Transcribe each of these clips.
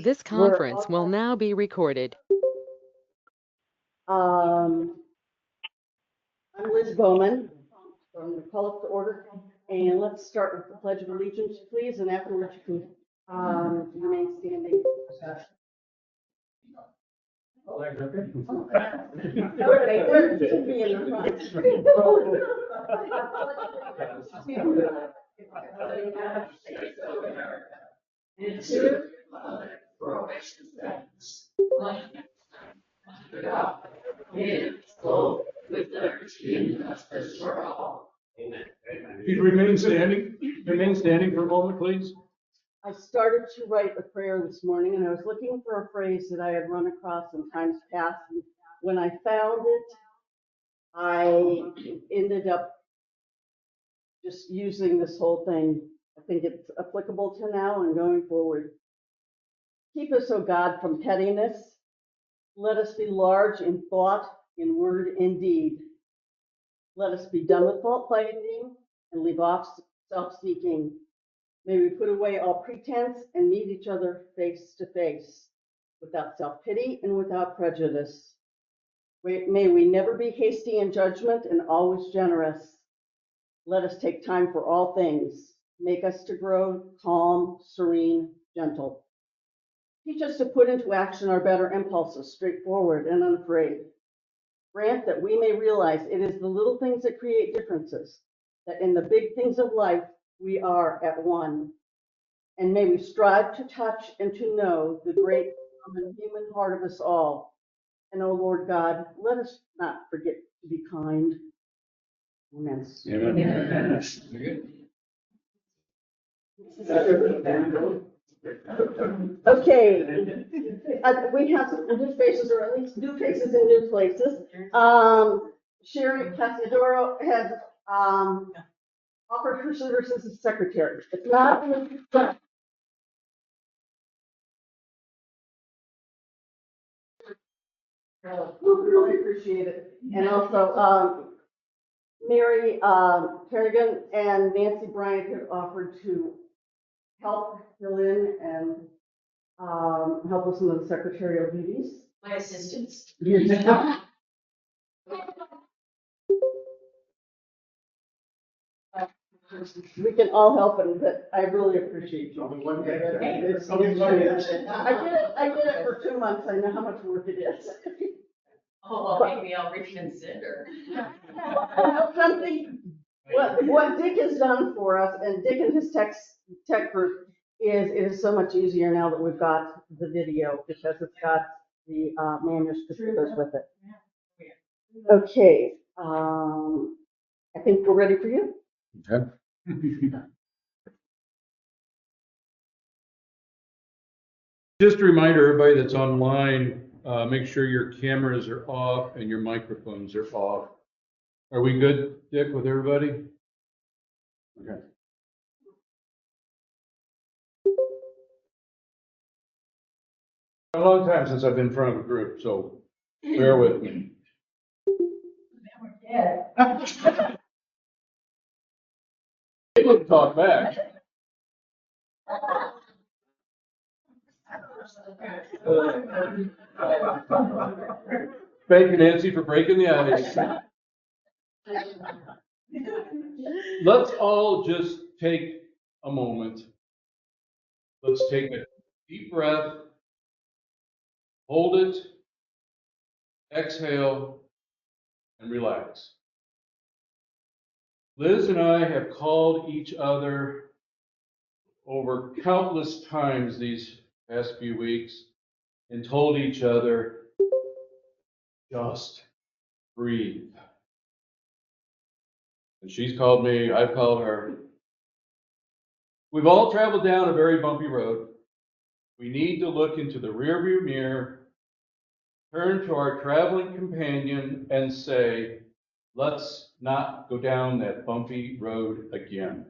This conference will now be recorded. I'm Liz Bowman. So I'm going to call up to order, and let's start with the Pledge of Allegiance, please, and afterwards you can remain standing. Okay, there should be in the front. And two, for which stands one God, with liberty and justice for all. Amen. If you remain standing for a moment, please. I started to write a prayer this morning, and I was looking for a phrase that I had run across in times past. And when I found it, I ended up just using this whole thing. I think it's applicable to now and going forward. Keep us, O God, from pettiness. Let us be large in thought, in word, in deed. Let us be done with fault finding and leave off self-seeking. May we put away all pretense and meet each other face to face, without self-pity and without prejudice. May we never be hasty in judgment and always generous. Let us take time for all things. Make us to grow calm, serene, gentle. Teach us to put into action our better impulses, straightforward and unafraid. Grant that we may realize it is the little things that create differences, that in the big things of life we are at one. And may we strive to touch and to know the great common human heart of us all. And O Lord God, let us not forget to be kind. Amen. Amen. Okay, we have some new faces, or at least new faces in new places. Sherry Casadoro has offered her services as secretary. It's not. We really appreciate it. And also, Mary Kerrigan and Nancy Bryant have offered to help fill in and help with some of the secretarial duties. My assistants. We can all help them, but I really appreciate you. I did it for 2 months. I know how much work it is. Oh, well, maybe I'll reconsider. Something, what Dick has done for us, and Dick and his tech group, is it is so much easier now that we've got the video, because it's got the manuscript that goes with it. Okay, I think we're ready for you. Okay. Just a reminder, everybody that's online, make sure your cameras are off and your microphones are off. Are we good, Dick, with everybody? Okay. A long time since I've been in front of a group, so bear with me. They would talk back. Thank you, Nancy, for breaking the ice. Let's all just take a moment. Let's take a deep breath, hold it, exhale, and relax. Liz and I have called each other over countless times these past few weeks and told each other, just breathe. And she's called me, I've called her. We've all traveled down a very bumpy road. We need to look into the rearview mirror, turn to our traveling companion and say, let's not go down that bumpy road again.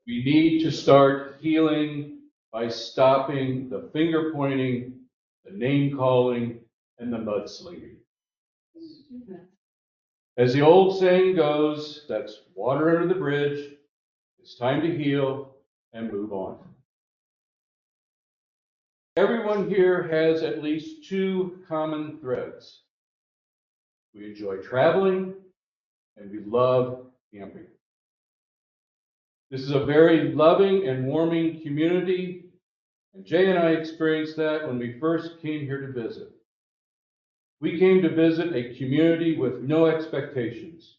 We need to start healing by stopping the finger pointing, the name calling, and the mudslinging. As the old saying goes, that's water under the bridge. It's time to heal and move on. Everyone here has at least two common threads. We enjoy traveling and we love camping. This is a very loving and warming community, and Jay and I experienced that when we first came here to visit. We came to visit a community with no expectations,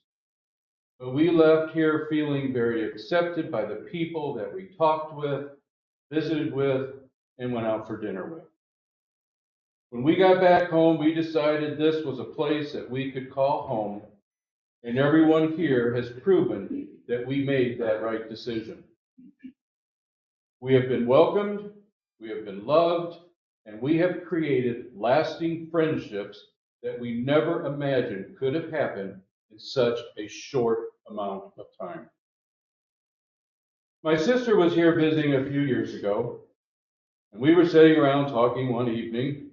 but we left here feeling very accepted by the people that we talked with, visited with, and went out for dinner with. When we got back home, we decided this was a place that we could call home, and everyone here has proven that we made that right decision. We have been welcomed, we have been loved, and we have created lasting friendships that we never imagined could have happened in such a short amount of time. My sister was here visiting a few years ago, and we were sitting around talking one evening,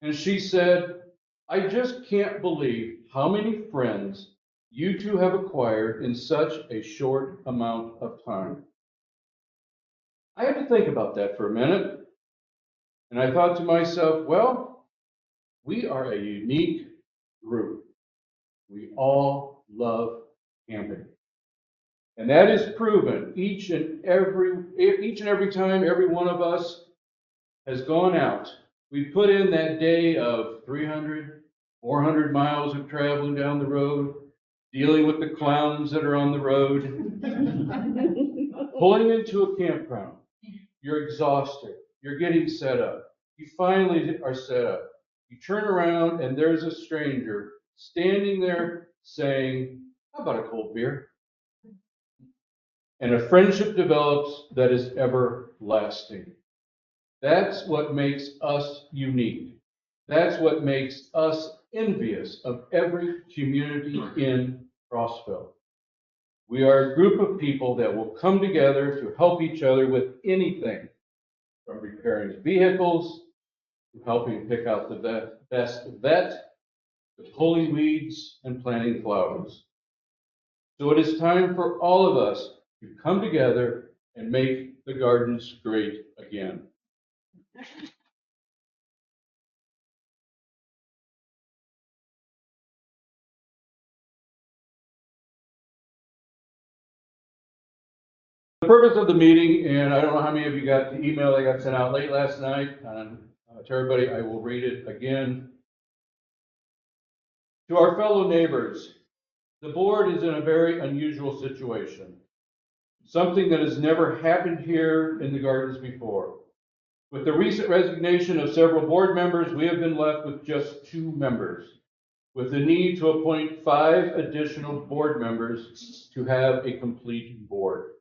and she said, "I just can't believe how many friends you two have acquired in such a short amount of time." I had to think about that for a minute, and I thought to myself, well, we are a unique group. We all love camping. And that is proven each and every time every one of us has gone out. We put in that day of 300, 400 miles of traveling down the road, dealing with the clowns that are on the road, pulling into a campground. You're exhausted. You're getting set up. You finally are set up. You turn around and there's a stranger standing there saying, "How about a cold beer?" And a friendship develops that is everlasting. That's what makes us unique. That's what makes us envious of every community in Crossville. We are a group of people that will come together to help each other with anything, from repairing vehicles, to helping pick out the best vet, to pulling weeds and planting flowers. So it is time for all of us to come together and make the gardens great again. The purpose of the meeting, and I don't know how many of you got the email that got sent out late last night, to everybody, I will read it again. To our fellow neighbors, the board is in a very unusual situation. Something that has never happened here in the gardens before. With the recent resignation of several board members, we have been left with just 2 members, with the need to appoint 5 additional board members to have a complete board.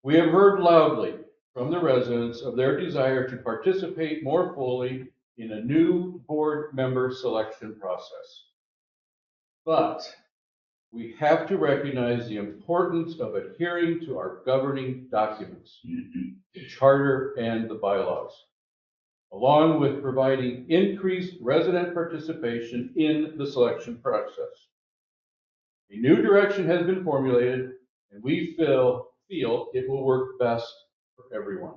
We have heard loudly from the residents of their desire to participate more fully in a new board member selection process. But we have to recognize the importance of adhering to our governing documents, the charter and the bylaws, along with providing increased resident participation in the selection process. A new direction has been formulated, and we feel it will work best for everyone.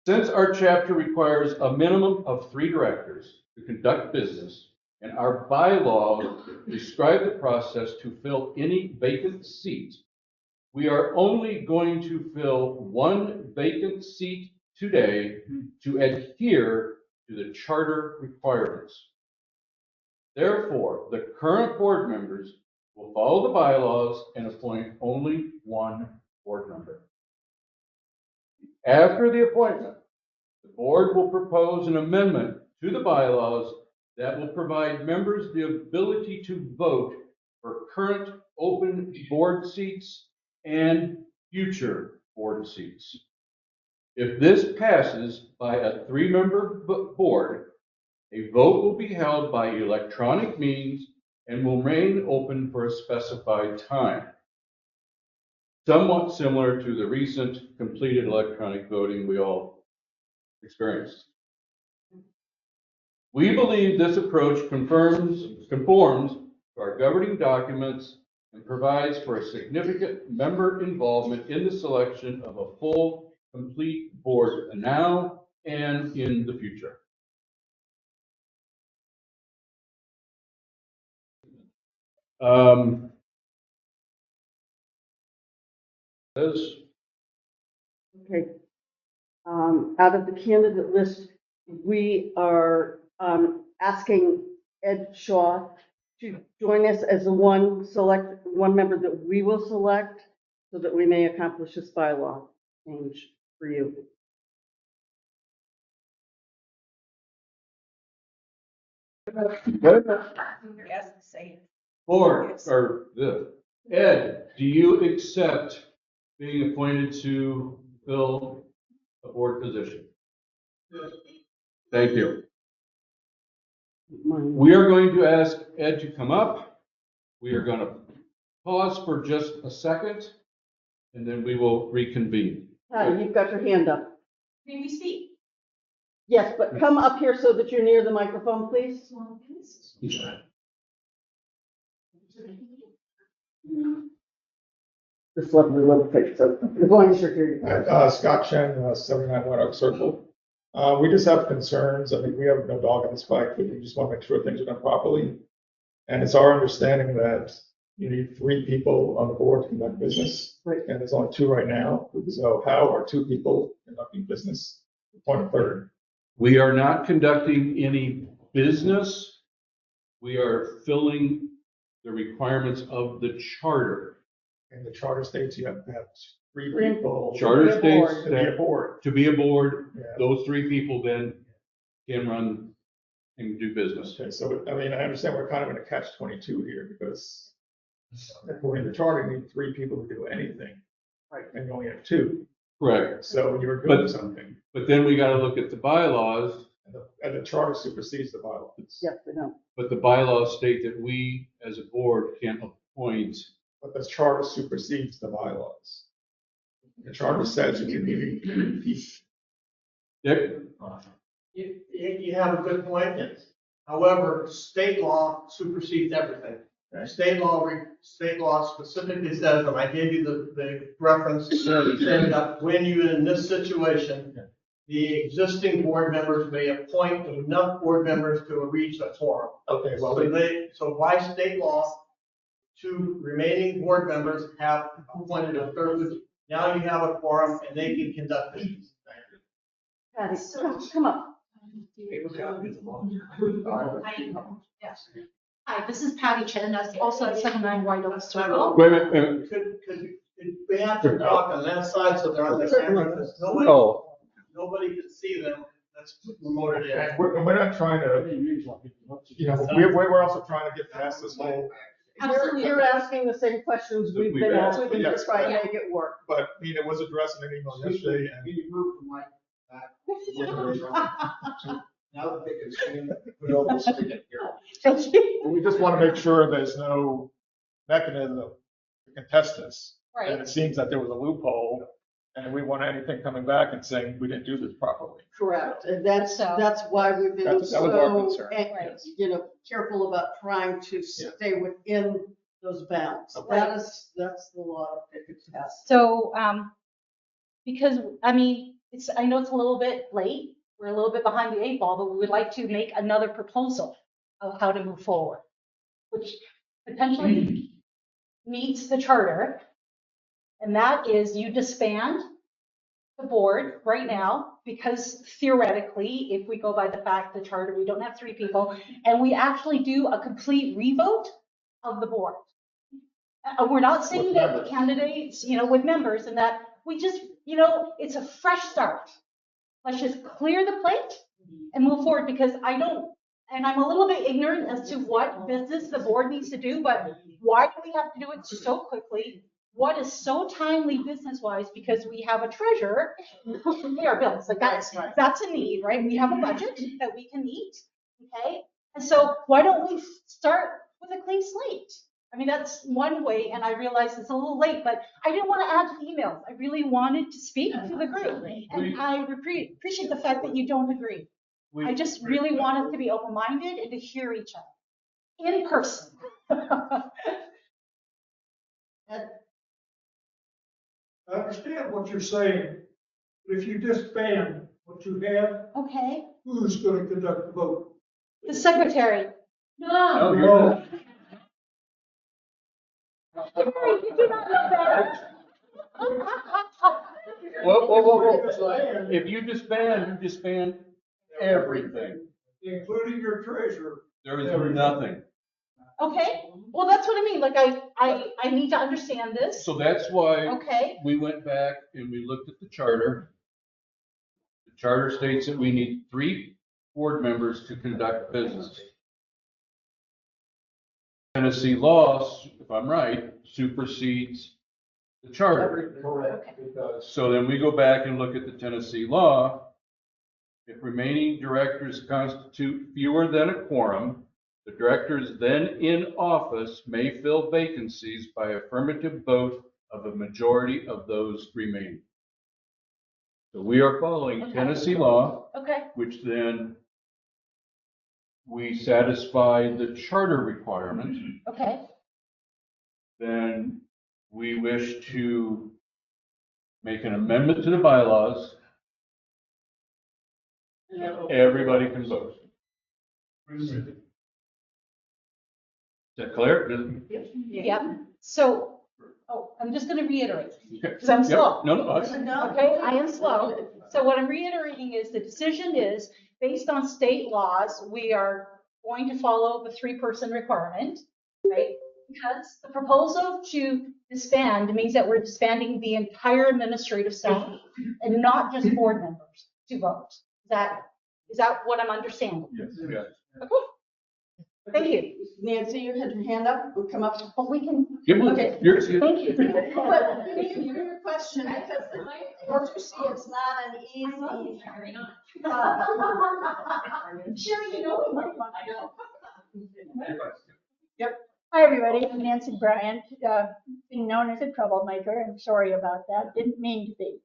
Since our chapter requires a minimum of 3 directors to conduct business, and our bylaws describe the process to fill any vacant seat, we are only going to fill 1 vacant seat today to adhere to the charter requirements. Therefore, the current board members will follow the bylaws and appoint only 1 board member. After the appointment, the board will propose an amendment to the bylaws that will provide members the ability to vote for current open board seats and future board seats. If this passes by a 3-member board, a vote will be held by electronic means and will remain open for a specified time. Somewhat similar to the recent completed electronic voting we all experienced. We believe this approach conforms to our governing documents and provides for a significant member involvement in the selection of a full, complete board now and in the future. Says, Okay. Out of the candidate list, we are asking Ed Shaw to join us as the one member that we will select so that we may accomplish this bylaw change for you. Yes, say Ed, do you accept being appointed to fill a board position? Thank you. We are going to ask Ed to come up. We are going to pause for just a second, and then we will reconvene. Patty, you've got your hand up. May we speak? Yes, but come up here so that you're near the microphone, please. This lovely little picture, as long as you're here. Scott Chen, 79 White Oak Circle. We just have concerns. I mean, we have no dog in this fight, but we just want to make sure things are done properly. And it's our understanding that you need 3 people on the board to conduct business. Right. And there's only 2 right now. So how are 2 people conducting business? Point a third. We are not conducting any business. We are filling the requirements of the charter. In the charter states, you have to have 3 Three people. Charter To be a board. states To be a that board. to be a board, Yeah. those 3 people then can run and do business. Okay, so, I mean, I understand we're kind of in a catch-22 here because according to the charter, you need 3 people to do anything. Right. And you only have 2. Correct. So you're doing But- something. But then we got to look at the bylaws, And the charter supersedes the bylaws. Yes, I know. but the bylaws state that we as a board can appoint. But the charter supersedes the bylaws. The charter says you need 3 people. Dick? You have a good point. However, state law supersedes everything. Okay. State law specifically says, and I gave you the reference, saying that when you're in this situation, the existing board members may appoint enough board members to reach a quorum. Okay, well, So by state law, 2 remaining board members have appointed a third. Now you have a quorum and they can conduct business. Patty, come up. Hi, this is Patty Chen, that's also at 79 White Oak Circle. Wait a minute, wait a minute. Could we have to talk on that side so they're on the camera? Because nobody can see them. That's remoted in. and we're not trying to, we're also trying to get past this whole, You're asking the same questions we've been asked. asking to Yes. try to make it work. but, I mean, it was addressed in an email yesterday, and Now that they can stand, we just want to make sure there's no mechanism to contest this. And Right, it seems that there was a loophole, and we want anything coming back and saying we didn't do this properly. Correct, and that's So- why we've been That was our so, concern, right. careful about trying to stay within those bounds. Okay. That's the law that could pass. So, because, I mean, I know it's a little bit late, we're a little bit behind the 8 ball, but we would like to make another proposal of how to move forward, which potentially meets the charter. And that is you disband the board right now, because theoretically, if we go by the fact the charter, we don't have 3 people, and we actually do a complete revote of the board. We're not saying With that members. candidates, with members, and that we just, it's a fresh start. Let's just clear the plate and move forward, because I'm a little bit ignorant as to what business the board needs to do, but why do we have to do it so quickly? What is so timely business-wise? Because we have a treasurer, pay our bills, like that's a need, right? We have a budget that we can meet, okay? And so why don't we start with a clean slate? I mean, that's one way, and I realize it's a little late, but I didn't want to add to the emails. I really wanted to speak to the group, and I appreciate the fact that you don't agree. I just really want us to be open-minded and to hear each other in person. Ed, I understand what you're saying, but if you disband what you have, Okay, who's gonna conduct the vote? the secretary. No, you're, Secretary, did you not know that? whoa. If you disband everything. Including your treasurer. There is nothing. Okay, well, that's what I mean, like, I need to understand this. So that's why Okay, we went back and we looked at the charter. The charter states that we need 3 board members to conduct business. Tennessee law, if I'm right, supersedes the charter. Correct, it does. So then we go back and look at the Tennessee law. If remaining directors constitute fewer than a quorum, the directors then in office may fill vacancies by affirmative vote of a majority of those remaining. So we are following Okay. Tennessee law, okay, which then we satisfy the charter requirement. okay, Then we wish to make an amendment to the bylaws. Everybody can vote. Is that clear? yep. So, I'm just gonna reiterate, Okay. because I'm Yep. slow. No, Okay, I am slow. So what I'm reiterating is the decision is, based on state laws, we are going to follow the 3-person requirement, right? Because the proposal to disband means that we're disbanding the entire administrative staff and not just board members to vote. Is that what I'm understanding? yes, yes. Okay. Thank you. Nancy, you had your hand up, we'll come up. But we can, Give me- Okay. thank you. But your question, because as you see, it's not an easy. Sure, you know. Hi, everybody. I'm Nancy Bryant, being known as a troublemaker. I'm sorry about that. Didn't mean to be.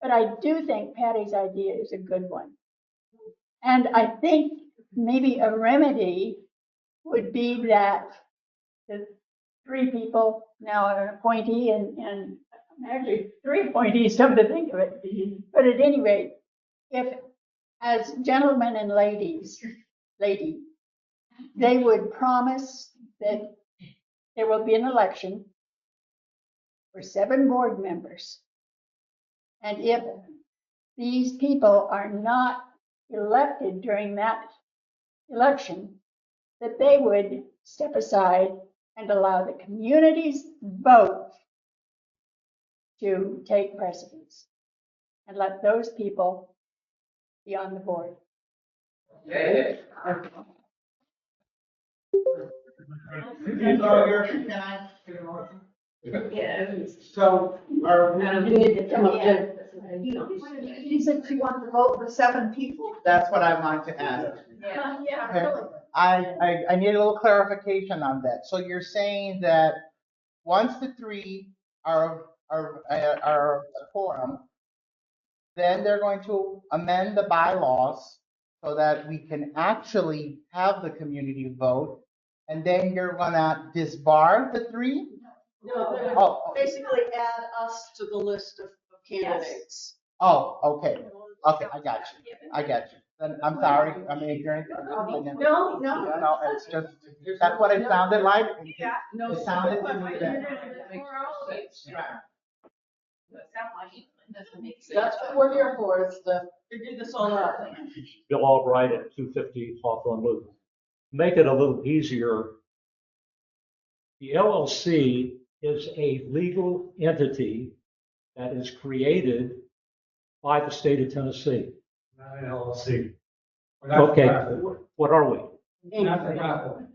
But I do think Patty's idea is a good one. And I think maybe a remedy would be that the 3 people, now an appointee and actually 3 appointees, come to think of it. But at any rate, if as gentlemen and lady, they would promise that there will be an election for 7 board members. And if these people are not elected during that election, that they would step aside and allow the community's vote to take precedence and let those people be on the board. So, are, You need to come up to. She said she wanted to vote for 7 people. That's what I want to ask. Okay. I need a little clarification on that. So you're saying that once the 3 are a quorum, then they're going to amend the bylaws so that we can actually have the community vote, and then you're gonna disbar the 3? No, they're Oh, basically add us to the list of candidates. oh, okay, okay, I got you. Then I'm sorry, I'm ignorant. No. No, it's just, that's what it sounded like. No. It sounded to me that. That's what we're here for, is to figure this all out. Bill Albright at 250 Hawthorne Loop. Make it a little easier. The LLC is a legal entity that is created by the state of Tennessee. Not an LLC. Okay, what are we? Not for profit.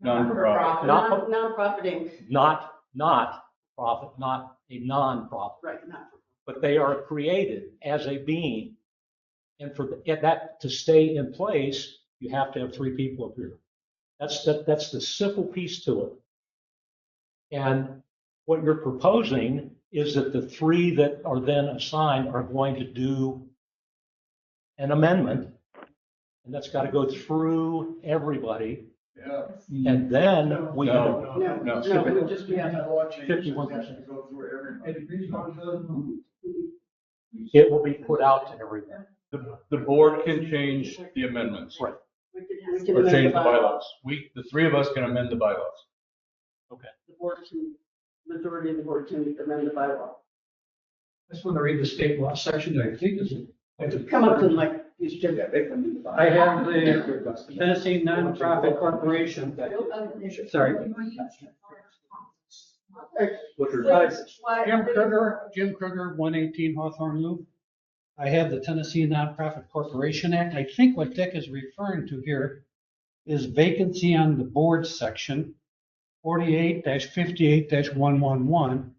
Non-for-profit. Non-profit Inc. Not profit, not a non-profit, Right, not. but they are created as a being. And for that to stay in place, you have to have 3 people up here. That's the simple piece to it. And what you're proposing is that the 3 that are then assigned are going to do an amendment, and that's got to go through everybody. And then we. No. No, Skip it it. would just be on. 51%. It will be put out to everyone. The board can change the amendments. Right. We can Or amend change the bylaws. The three of us can amend the bylaws. The board can, majority of the board can amend the bylaw. I just want to read the state law section, I think is. Come up to the mic, please, Jim. I have the Tennessee Nonprofit Corporation. Sorry. Jim Kruger, 118 Hawthorne Loop. I have the Tennessee Nonprofit Corporation Act. I think what Dick is referring to here is vacancy on the board section, 48-58-111.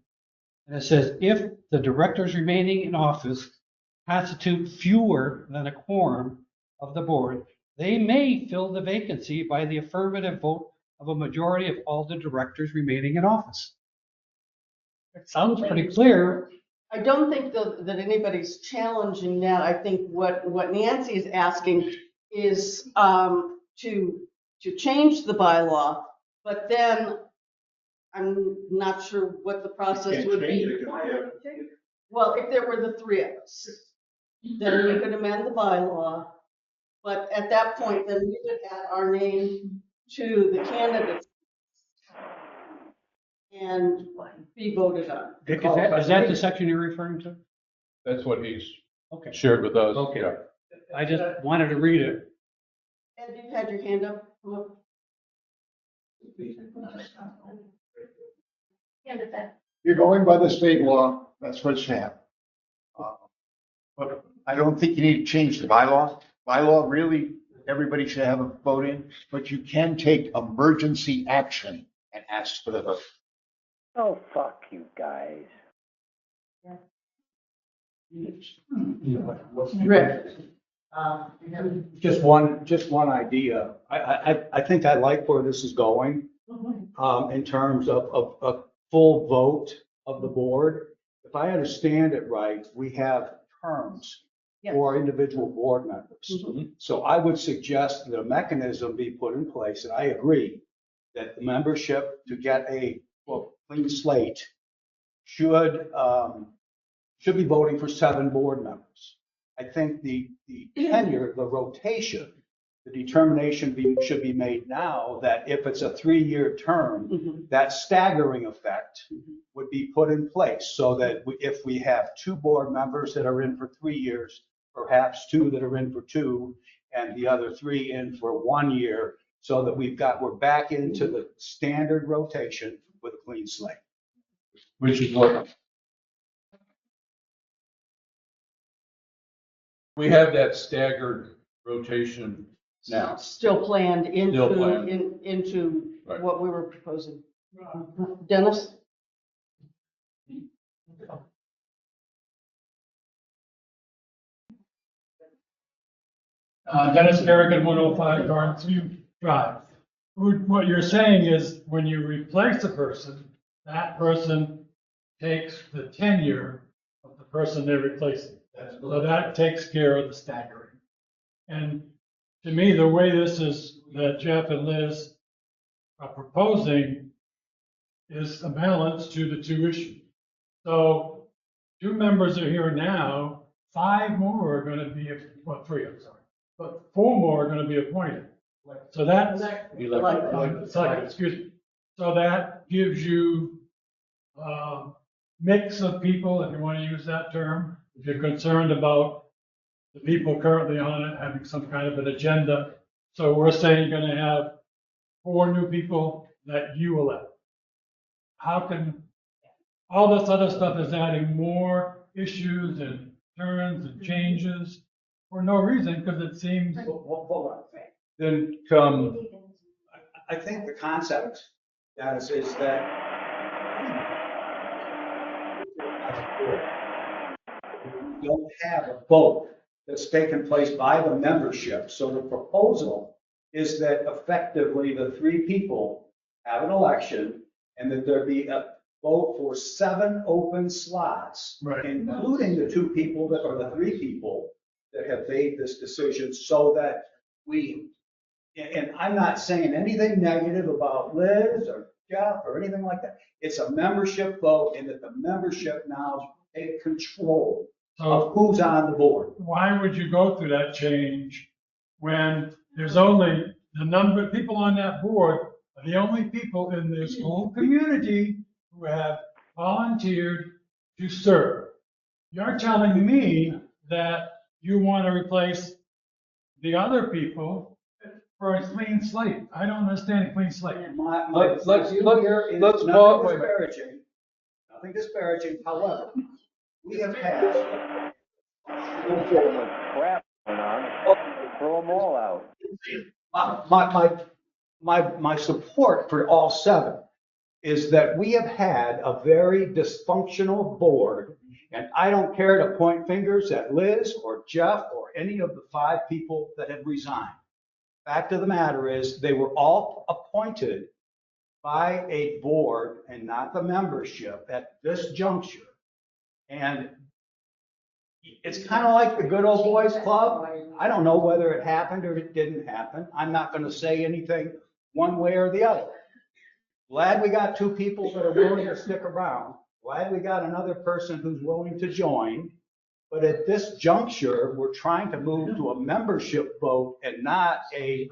And it says, if the directors remaining in office constitute fewer than a quorum of the board, they may fill the vacancy by the affirmative vote of a majority of all the directors remaining in office. It sounds pretty clear. I don't think that anybody's challenging that. I think what Nancy is asking is to change the bylaw, but then I'm not sure what the process would be. Well, if there were the three of us, then we could amend the bylaw. But at that point, then we would add our name to the candidates and be voted on. Dick, is that the section you're referring to? That's what he's Okay. shared with us. Okay. Yeah. I just wanted to read it. Ed, you've had your hand up. Come up. You're going by the state law, that's what's happened. But I don't think you need to change the bylaw. Bylaw, really, everybody should have a vote in, but you can take emergency action and ask for the vote. Oh, fuck you guys. Rick. Just one idea. I think I like where this is going, in terms of a full vote of the board. If I understand it right, we have terms for individual board members. So I would suggest that a mechanism be put in place, and I agree that the membership to get a clean slate should be voting for 7 board members. I think the tenure, the rotation, the determination should be made now that if it's a 3-year term, that staggering effect would be put in place so that if we have 2 board members that are in for 3 years, perhaps 2 that are in for 2, and the other 3 in for 1 year, so that we're back into the standard rotation with a clean slate. Which is what we have, that staggered rotation now. Still planned into, Still planned. into Right. what we were proposing. Dennis? Dennis Kerrigan, 105 Garden View Drive. What you're saying is when you replace a person, that person takes the tenure of the person they're replacing. So that takes care of the staggering. And to me, the way this is, that Jeff and Liz are proposing, is a balance to the 2 issues. So 2 members are here now, 5 more are going to be, 3, I'm sorry, but 4 more are going to be appointed. So that's, excuse me. So that gives you a mix of people, if you want to use that term, if you're concerned about the people currently on it having some kind of an agenda. So we're saying you're going to have 4 new people that you elect. How can, all this other stuff is adding more issues and turns and changes for no reason, because it seems. Then come. I think the concept, Dennis, is that we don't have a vote that's taken place by the membership. So the proposal is that effectively the 3 people have an election and that there be a vote for 7 open slots, including the 2 people that are the 3 people that have made this decision, so that we And I'm not saying anything negative about Liz or Jeff or anything like that. It's a membership vote, and that the membership now take control of who's on the board. Why would you go through that change when there's only the number of people on that board are the only people in this whole community who have volunteered to serve? You're telling me that you want to replace the other people for a clean slate. I don't understand a clean slate. Let's Nothing pause, wait a minute. disparaging. Nothing disparaging, however, we have passed. Crap going on. Throw them all out. My support for all seven is that we have had a very dysfunctional board, and I don't care to point fingers at Liz or Jeff or any of the 5 people that have resigned. Fact of the matter is, they were all appointed by a board and not the membership at this juncture. And it's kind of like the good old boys club. I don't know whether it happened or it didn't happen. I'm not going to say anything one way or the other. Glad we got 2 people that are willing to stick around. Glad we got another person who's willing to join. But at this juncture, we're trying to move to a membership vote and not a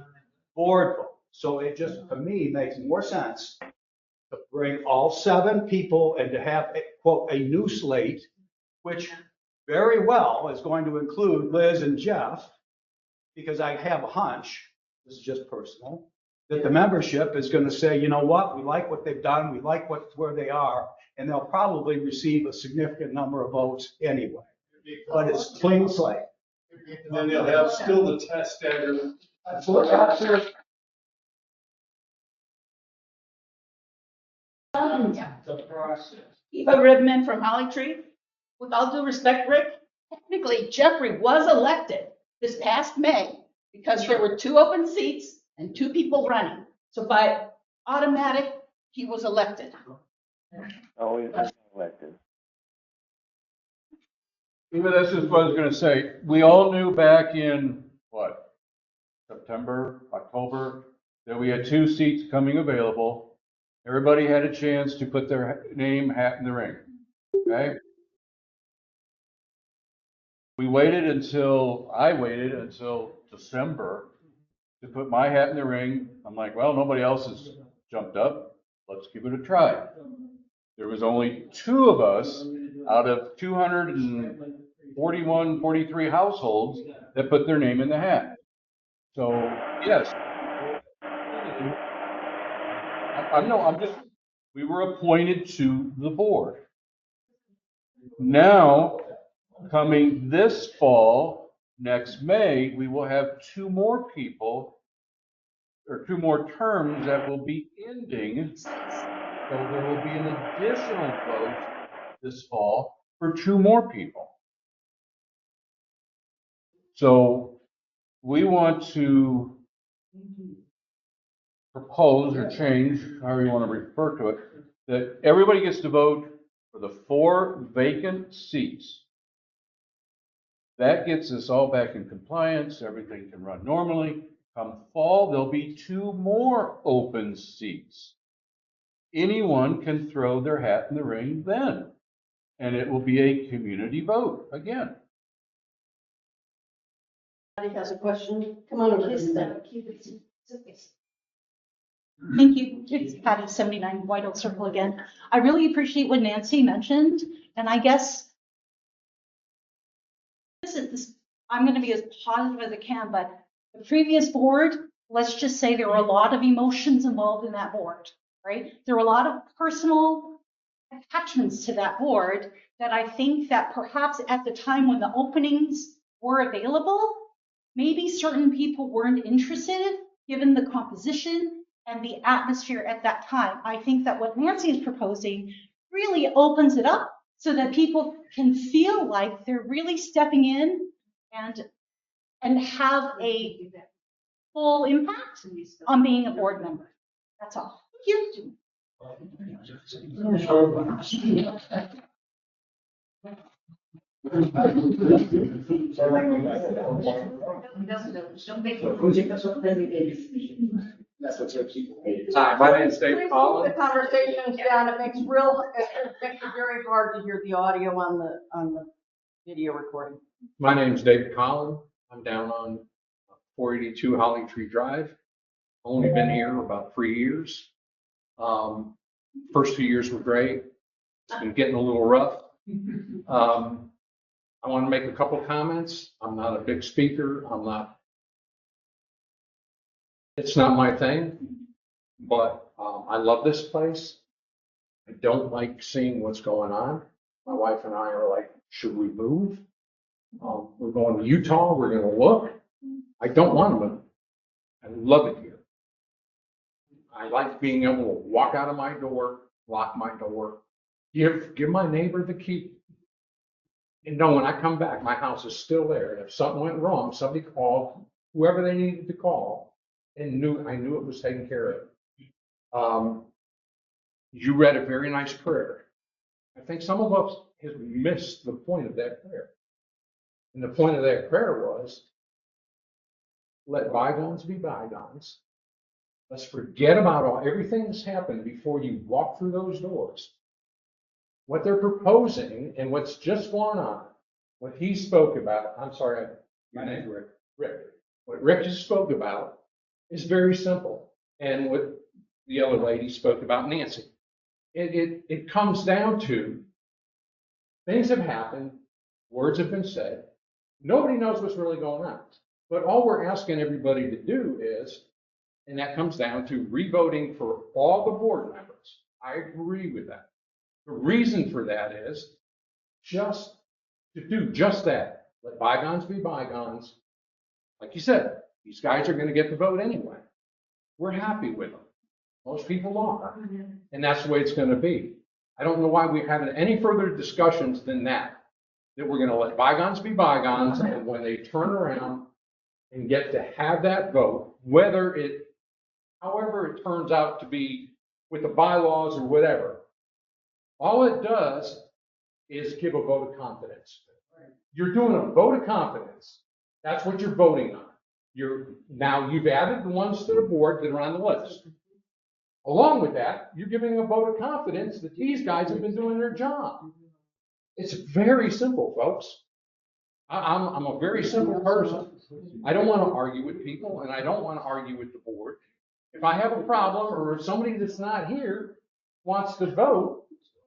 board vote. So it just, to me, makes more sense to bring all 7 people and to have, quote, a new slate, which very well is going to include Liz and Jeff, because I have a hunch, this is just personal, that the membership is going to say, you know what, we like what they've done, we like where they are, and they'll probably receive a significant number of votes anyway. But it's clean slate. And then they'll have still the test stagger. The process. Eva Ribman from Holly Tree. With all due respect, Rick, technically Jeffrey was elected this past May because there were 2 open seats and 2 people running. So by automatic, he was elected. Oh, he's not elected. Even that's just what I was gonna say. We all knew back in, what, September, October, that we had 2 seats coming available. Everybody had a chance to put their name, hat in the ring, okay? I waited until December to put my hat in the ring. I'm like, well, nobody else has jumped up. Let's give it a try. There was only 2 of us out of 241, 43 households that put their name in the hat. So, yes. We were appointed to the board. Now, coming this fall, next May, we will have 2 more people, or 2 more terms that will be ending. So there will be an additional vote this fall for 2 more people. So we want to propose or change, however you want to refer to it, that everybody gets to vote for the 4 vacant seats. That gets us all back in compliance. Everything can run normally. Come fall, there'll be 2 more open seats. Anyone can throw their hat in the ring then, and it will be a community vote again. Anybody has a question? Come on over. Thank you. It's Patty, 79 White Oak Circle again. I really appreciate what Nancy mentioned, and I guess I'm going to be as positive as I can, but the previous board, let's just say there were a lot of emotions involved in that board, right? There were a lot of personal attachments to that board that I think that perhaps at the time when the openings were available, maybe certain people weren't interested given the composition and the atmosphere at that time. I think that what Nancy is proposing really opens it up so that people can feel like they're really stepping in and have a full impact on being a board member. That's all. Thank you. Hi, my name is Dave The Collins. conversation's down, it makes it very hard to hear the audio on the video recording. My name is David Collins. I'm down on 482 Holly Tree Drive. Only been here about 3 years. First 2 years were great. It's been getting a little rough. I want to make a couple comments. I'm not a big speaker. It's not my thing, but I love this place. I don't like seeing what's going on. My wife and I are like, should we move? We're going to Utah. We're going to look. I don't want to move. I love it here. I like being able to walk out of my door, lock my door, give my neighbor the key. And know when I come back, my house is still there. And if something went wrong, somebody called whoever they needed to call and I knew it was taken care of. You read a very nice prayer. I think some of us have missed the point of that prayer. And the point of that prayer was, let bygones be bygones. Let's forget about everything that's happened before you walk through those doors. What they're proposing and what's just going on, what he spoke about, I'm sorry, my name's Rick. What Rick just spoke about is very simple. And what the other lady spoke about, Nancy. It comes down to things have happened, words have been said. Nobody knows what's really going on. But all we're asking everybody to do is, and that comes down to revoting for all the board members. I agree with that. The reason for that is just to do just that. Let bygones be bygones. Like you said, these guys are going to get the vote anyway. We're happy with them. Most people are. And that's the way it's going to be. I don't know why we're having any further discussions than that we're going to let bygones be bygones. And when they turn around and get to have that vote, however it turns out to be with the bylaws or whatever, all it does is give a vote of confidence. You're doing a vote of confidence. That's what you're voting on. Now you've added the ones to the board that are on the list. Along with that, you're giving a vote of confidence that these guys have been doing their job. It's very simple, folks. I'm a very simple person. I don't want to argue with people, and I don't want to argue with the board. If I have a problem, or if somebody that's not here wants to vote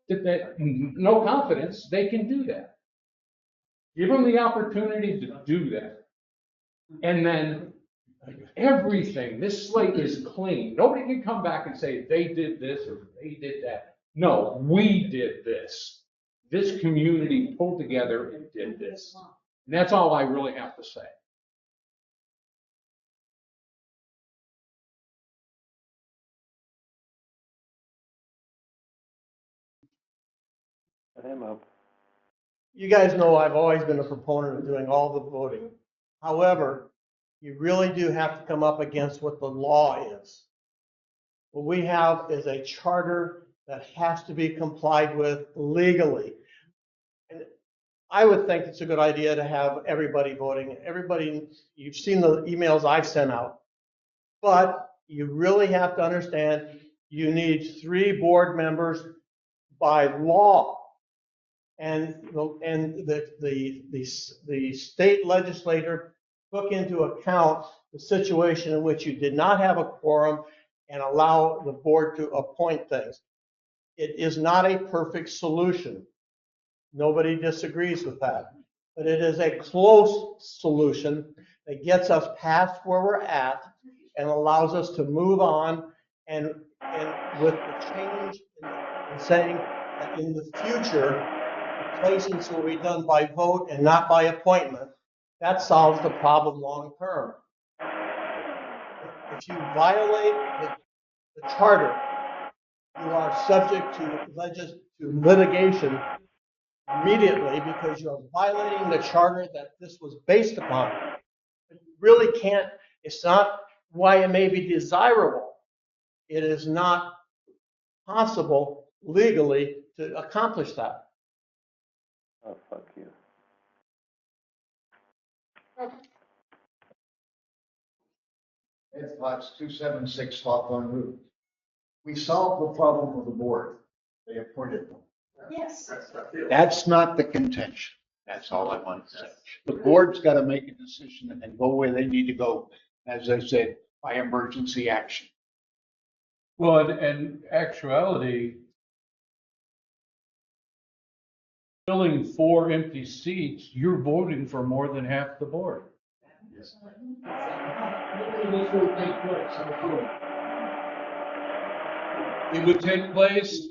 that no confidence, they can do that. Give them the opportunity to do that. And then everything, this slate is clean. Nobody can come back and say they did this or they did that. No, we did this. This community pulled together and did this. And that's all I really have to say. You guys know I've always been a proponent of doing all the voting. However, you really do have to come up against what the law is. What we have is a charter that has to be complied with legally. And I would think it's a good idea to have everybody voting. Everybody, you've seen the emails I've sent out. But you really have to understand you need 3 board members by law. And the state legislator took into account the situation in which you did not have a quorum and allow the board to appoint things. It is not a perfect solution. Nobody disagrees with that. But it is a close solution that gets us past where we're at and allows us to move on and with the change in saying that in the future, placements will be done by vote and not by appointment. That solves the problem long term. If you violate the charter, you are subject to litigation immediately because you're violating the charter that this was based upon. You really can't, it's not why it may be desirable. It is not possible legally to accomplish that. Oh, fuck you. It's lots 276 Hawthorne Road. We solved the problem with the board. They appointed them. Yes. That's not the contention. That's all I want to say. The board's got to make a decision and go where they need to go, as I said, by emergency action. Well, in actuality, filling 4 empty seats, you're voting for more than half the board. It would take place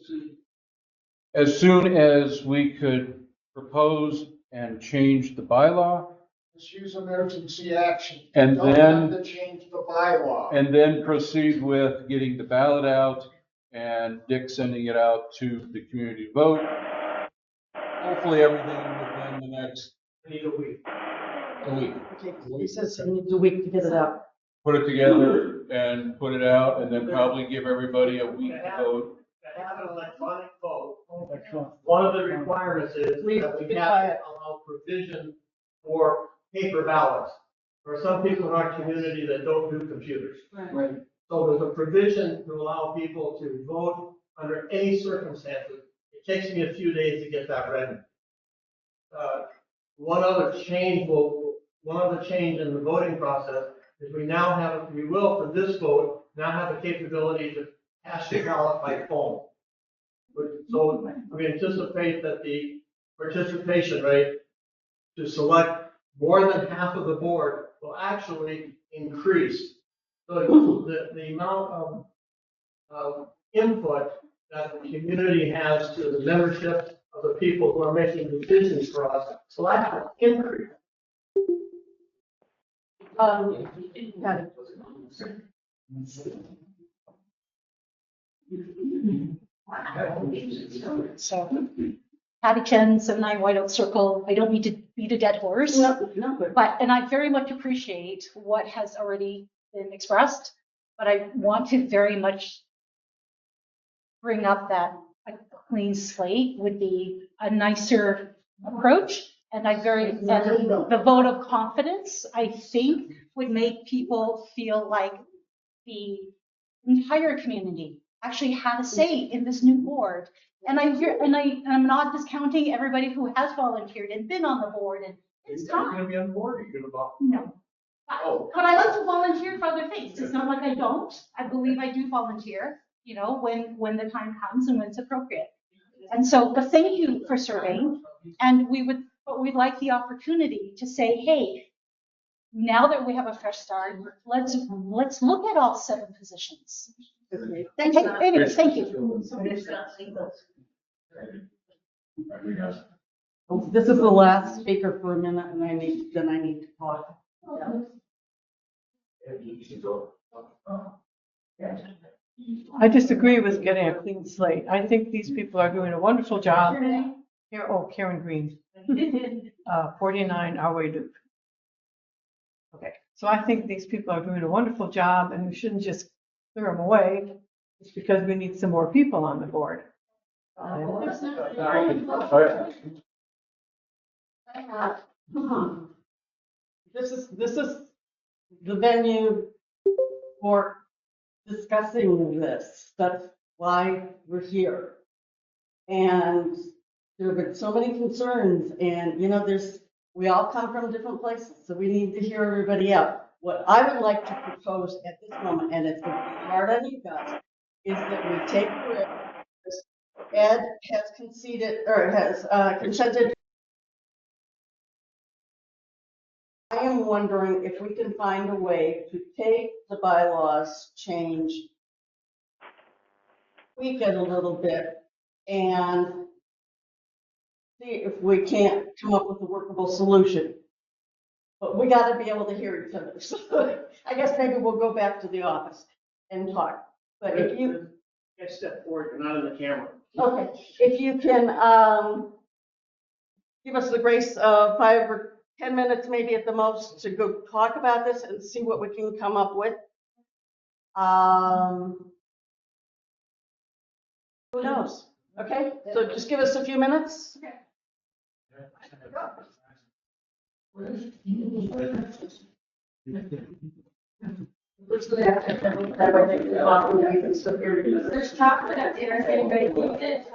as soon as we could propose and change the bylaw, Let's use emergency action. And Don't then- have to change the bylaw. and then proceed with getting the ballot out and Dick sending it out to the community vote. Hopefully everything within the next Need a week. a week. He says he needs a week to get it out. Put it together and put it out, and then probably give everybody a week to vote. To have an electronic vote, one of the requirements is that we have to allow provision for paper ballots. There are some people in our community that don't do computers. Right. So there's a provision to allow people to vote under any circumstances. It takes me a few days to get that ready. One other change in the voting process is we now have, we will for this vote, now have the capability to cast your ballot by phone. So we anticipate that the participation rate to select more than half of the board will actually increase. So the amount of input that the community has to the membership of the people who are making decisions for us will actually increase. Patty. So, Patty Chen, 79 White Oak Circle. I don't mean to beat a dead horse. No, But, and I very much appreciate what has already been expressed, but I want to very much bring up that a clean slate would be a nicer approach. And and the vote of confidence, I think, would make people feel like the entire community actually had a say in this new board. And I'm not discounting everybody who has volunteered and been on the board, and it's You're time. gonna be on the board, you're gonna vote. No. Oh. But I like to volunteer for other things. It's not like I don't. I believe I do volunteer, you know, when the time comes and when it's appropriate. And so, but thank you for serving. And we'd like the opportunity to say, hey, now that we have a fresh start, let's look at all 7 positions. Okay. Thank you. Anyway, thank you. This is the last speaker for a minute, and I need to talk. I disagree with getting a clean slate. I think these people are doing a wonderful job. Here, oh, Karen Green, 49 Our Way Duke. Okay, so I think these people are doing a wonderful job, and we shouldn't just clear them away. It's because we need some more people on the board. This is the venue for discussing this. That's why we're here. And there have been so many concerns, and we all come from different places, so we need to hear everybody out. What I would like to propose at this moment, and it's going to be hard on you guys, is that we take a break. Ed has consented. I am wondering if we can find a way to take the bylaws change, tweak it a little bit, and see if we can't come up with a workable solution. But we got to be able to hear each other. So I guess maybe we'll go back to the office and talk. But if you Step forward, you're not in the camera. Okay, if you can give us the grace of 5 or 10 minutes, maybe at the most, to go talk about this and see what we can come up with. Who knows? Okay, so just give us a few minutes. There's chocolate up there, if anybody needs it.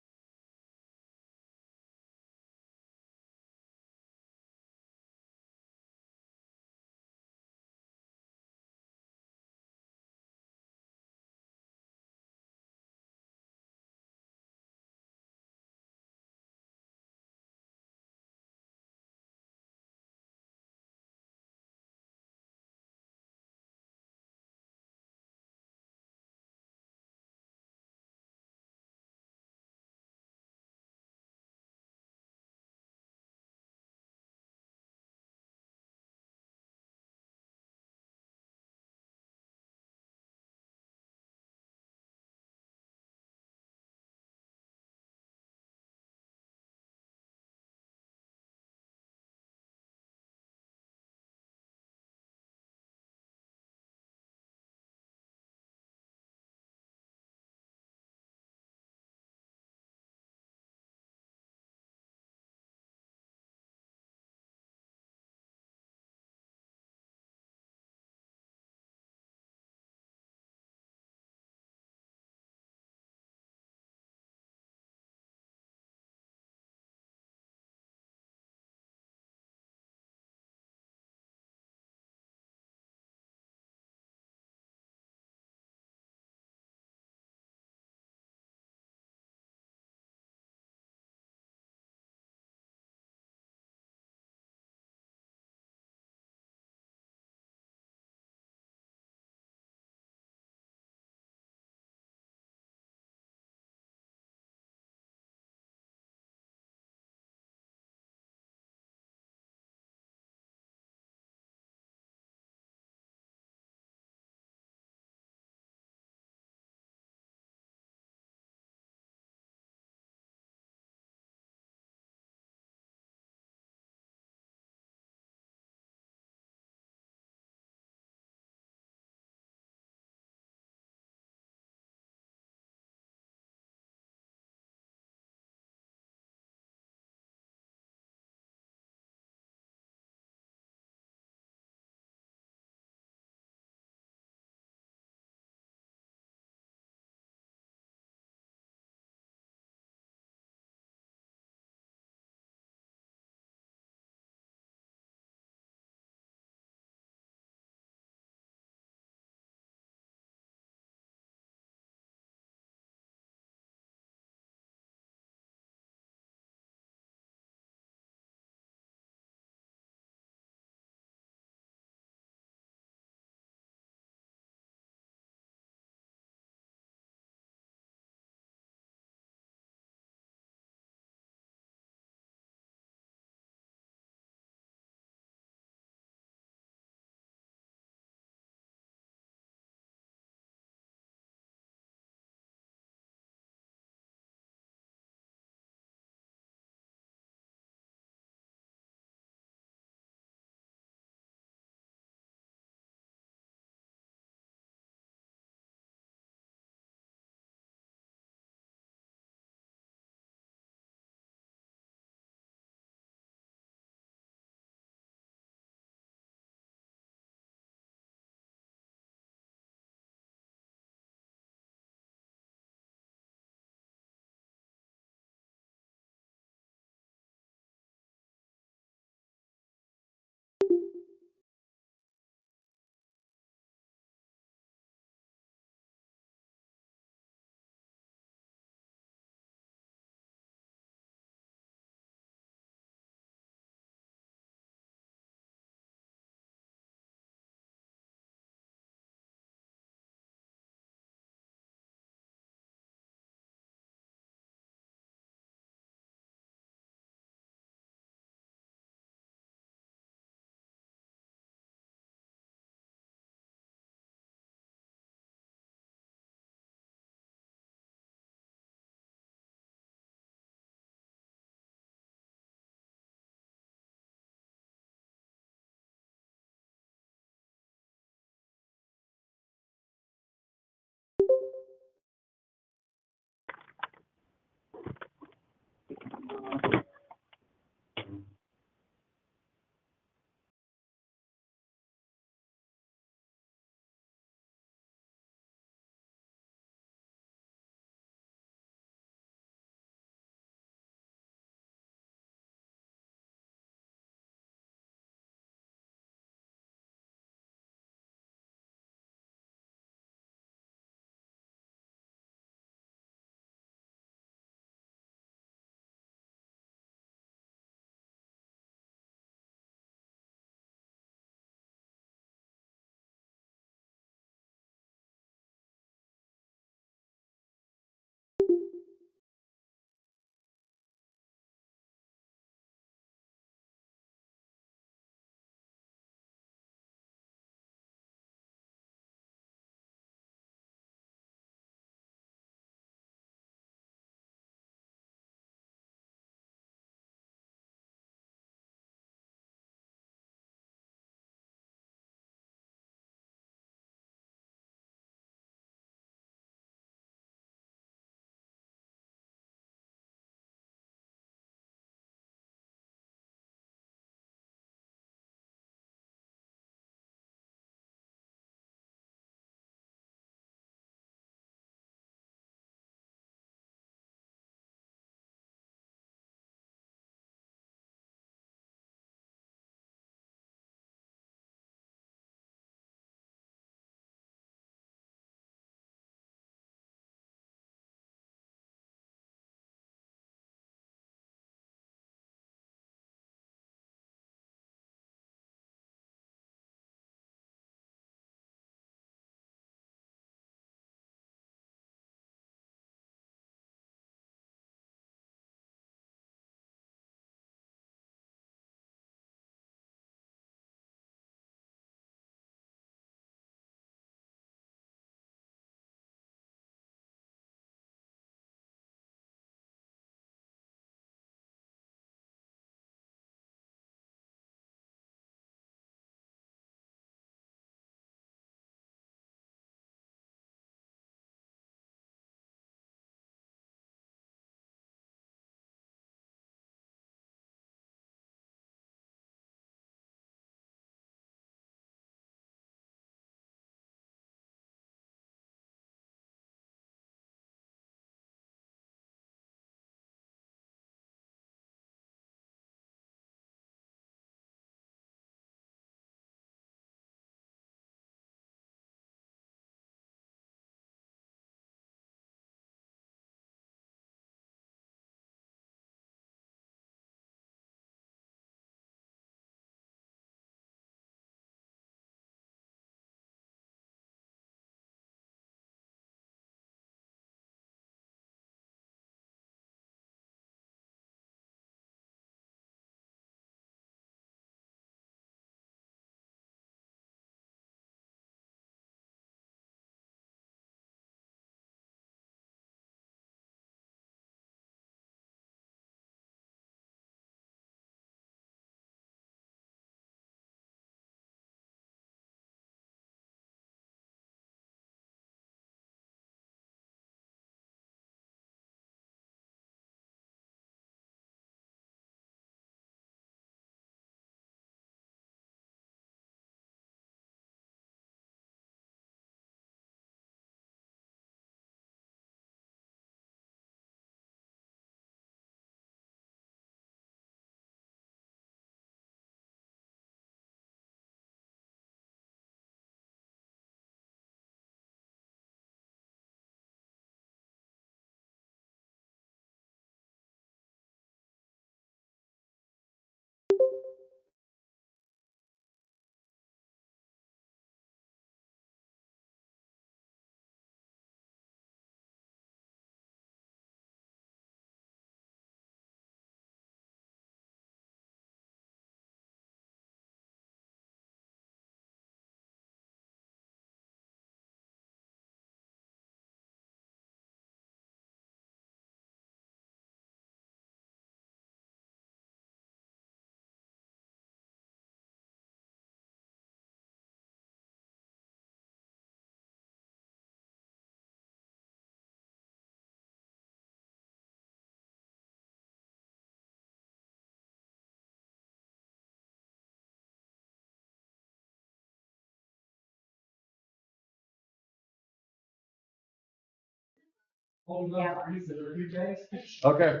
Okay.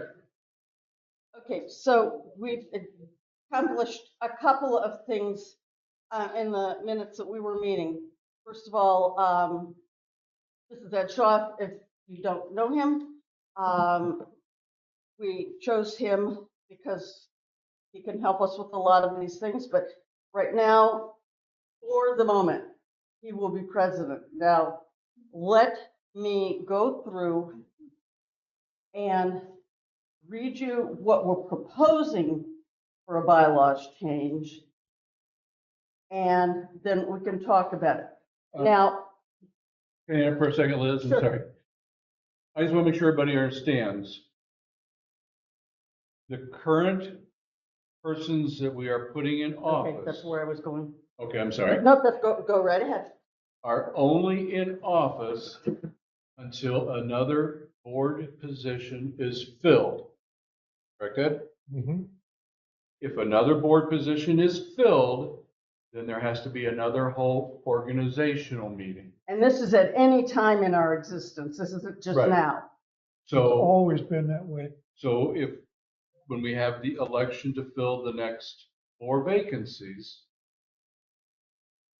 Okay, so we've accomplished a couple of things in the minutes that we were meeting. First of all, this is Ed Shaw. If you don't know him, we chose him because he can help us with a lot of these things. But right now, for the moment, he will be president. Now, let me go through and read you what we're proposing for a bylaws change, and then we can talk about it. Now, Can you for a second, Liz? I'm Sure. sorry. I just want to make sure everybody understands. The current persons that we are putting in okay, that's office, where I was going. okay, I'm sorry, No, let's go right ahead. are only in office until another board position is filled. Correct, Ed? If another board position is filled, then there has to be another whole organizational meeting. And this is at any time in our existence. This isn't just Right. now. So, Always been that way. so if, when we have the election to fill the next 4 vacancies,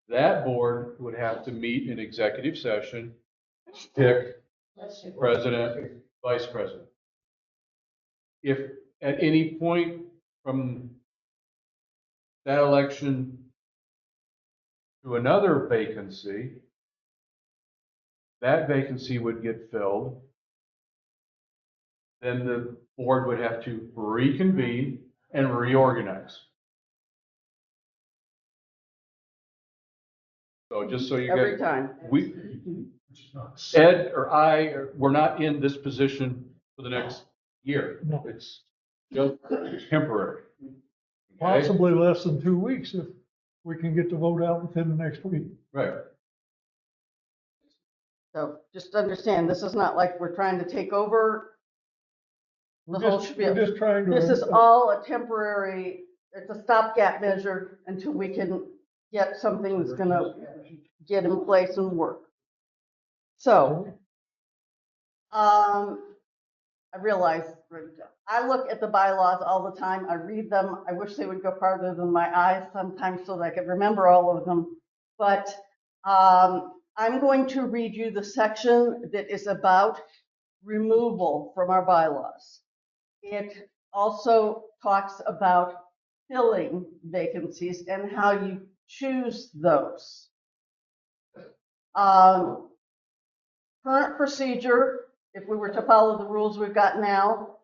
that board would have to meet in executive session, pick president, vice president. If at any point from that election to another vacancy, that vacancy would get filled, then the board would have to reconvene and reorganize. So just so you Every guys, time. Ed or I, we're not in this position for the next year. No. It's just temporary. Okay? Possibly less than 2 weeks if we can get the vote out within the next week. Right. So just understand, this is not like we're trying to take over the whole spiel. We're just trying to. This is all a temporary, it's a stopgap measure until we can get something that's gonna get in place and work. So, I realize, I look at the bylaws all the time. I read them. I wish they would go farther than my eyes sometimes so that I could remember all of them. But, I'm going to read you the section that is about removal from our bylaws. It also talks about filling vacancies and how you choose those. Current procedure, if we were to follow the rules we've got now,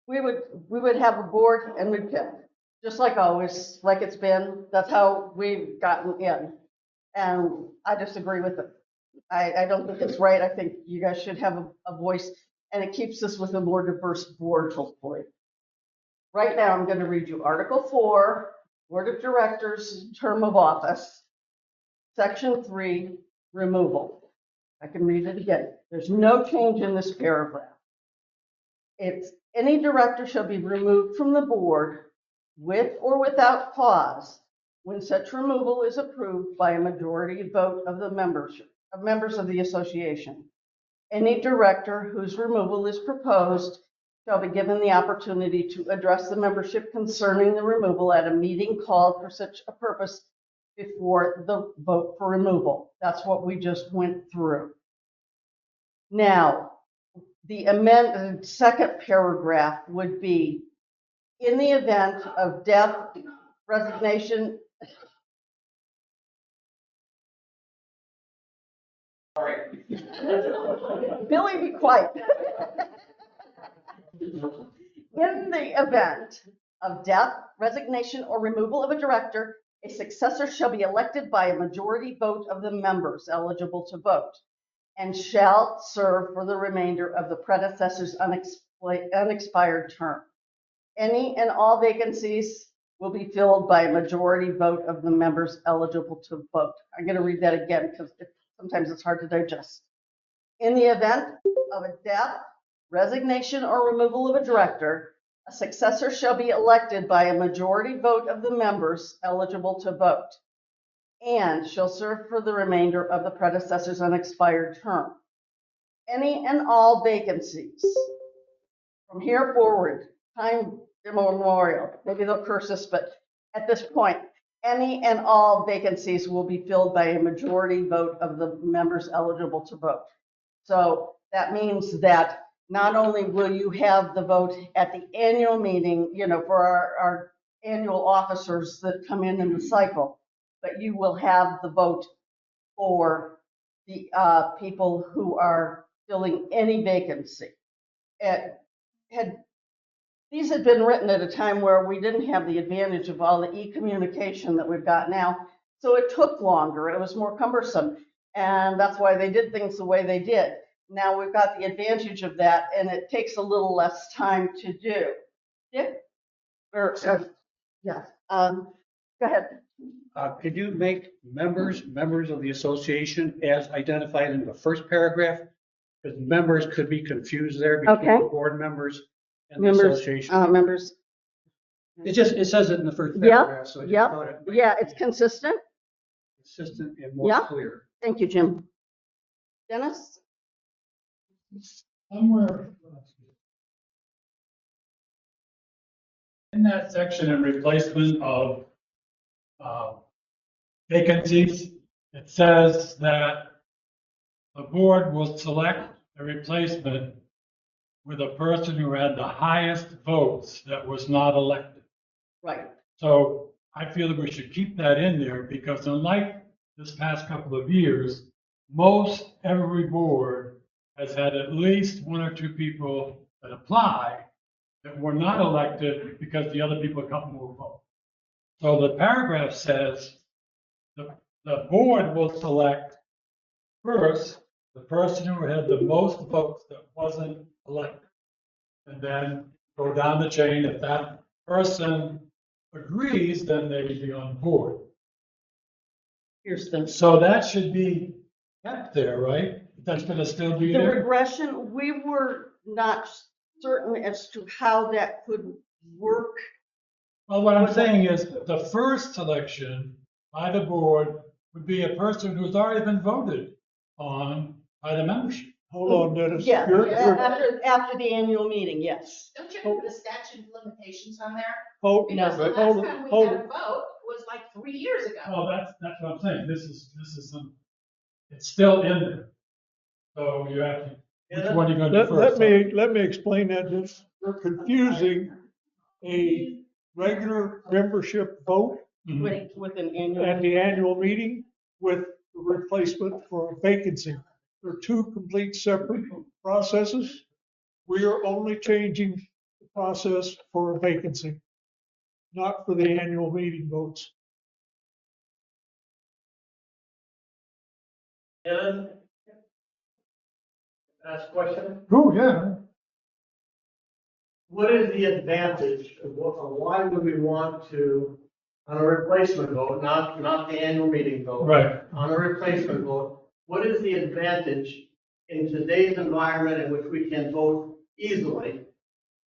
we would have a board and we'd pick, just like always, like it's been. That's how we've gotten in. And I disagree with it. I don't think it's right. I think you guys should have a voice, and it keeps us with a more diverse board, hopefully. Right now, I'm going to read you Article 4, Board of Directors, term of office, Section 3, removal. I can read it again. There's no change in this paragraph. It's any director shall be removed from the board with or without cause when such removal is approved by a majority vote of the members of the association. Any director whose removal is proposed shall be given the opportunity to address the membership concerning the removal at a meeting called for such a purpose before the vote for removal. That's what we just went through. Now, the amended second paragraph would be, in the event of death, resignation. Billy, be quiet. In the event of death, resignation, or removal of a director, a successor shall be elected by a majority vote of the members eligible to vote and shall serve for the remainder of the predecessor's unexpired term. Any and all vacancies will be filled by a majority vote of the members eligible to vote. I'm going to read that again because sometimes it's hard to digest. In the event of a death, resignation, or removal of a director, a successor shall be elected by a majority vote of the members eligible to vote and shall serve for the remainder of the predecessor's unexpired term. any and all vacancies from here forward, time immemorial, maybe they'll curse us, but at this point, any and all vacancies will be filled by a majority vote of the members eligible to vote. So that means that not only will you have the vote at the annual meeting, for our annual officers that come in the cycle, but you will have the vote for the people who are filling any vacancy. These had been written at a time where we didn't have the advantage of all the e-communication that we've got now. So it took longer, it was more cumbersome. And that's why they did things the way they did. Now we've got the advantage of that, and it takes a little less time to do. Dick? Yeah, go ahead. Could you make members of the association as identified in the first paragraph? Because members could be confused there between Okay. the board members and the association. Members. It says it in the first Yeah, paragraph, so I just yeah, thought it might yeah, be it's consistent. consistent and more Yeah. clear. Thank you, Jim. Dennis? Somewhere in that section in replacement of vacancies, it says that the board will select a replacement with a person who had the highest votes that was not elected. Right. So I feel that we should keep that in there because unlike this past couple of years, most every board has had at least one or two people that apply that were not elected because the other people come more vote. So the paragraph says the board will select first the person who had the most votes that wasn't elected. And then go down the chain. If that person agrees, then they would be on board. So that should be kept there, right? That's going to still be The there? regression, we were not certain as to how that could work. Well, what I'm saying is the first selection by the board would be a person who's already been voted on by the membership. Hold on, Dennis. Yeah, You're- after the annual meeting, yes. Don't you put the statute of limitations on there? Hold, Because the hold, last time we hold. had a vote was like 3 years ago. Well, that's what I'm saying. This is it's still in there. So you have to, which one are you going to do first? Let me explain that. You're confusing a regular membership vote With an annual. at the annual meeting with the replacement for a vacancy. They're two complete separate processes. We are only changing the process for a vacancy, not for the annual meeting votes. Ellen? Ask a question? Oh, yeah. What is the advantage of why would we want to, on a replacement vote, not the annual meeting vote? Right. On a replacement vote, what is the advantage in today's environment in which we can vote easily?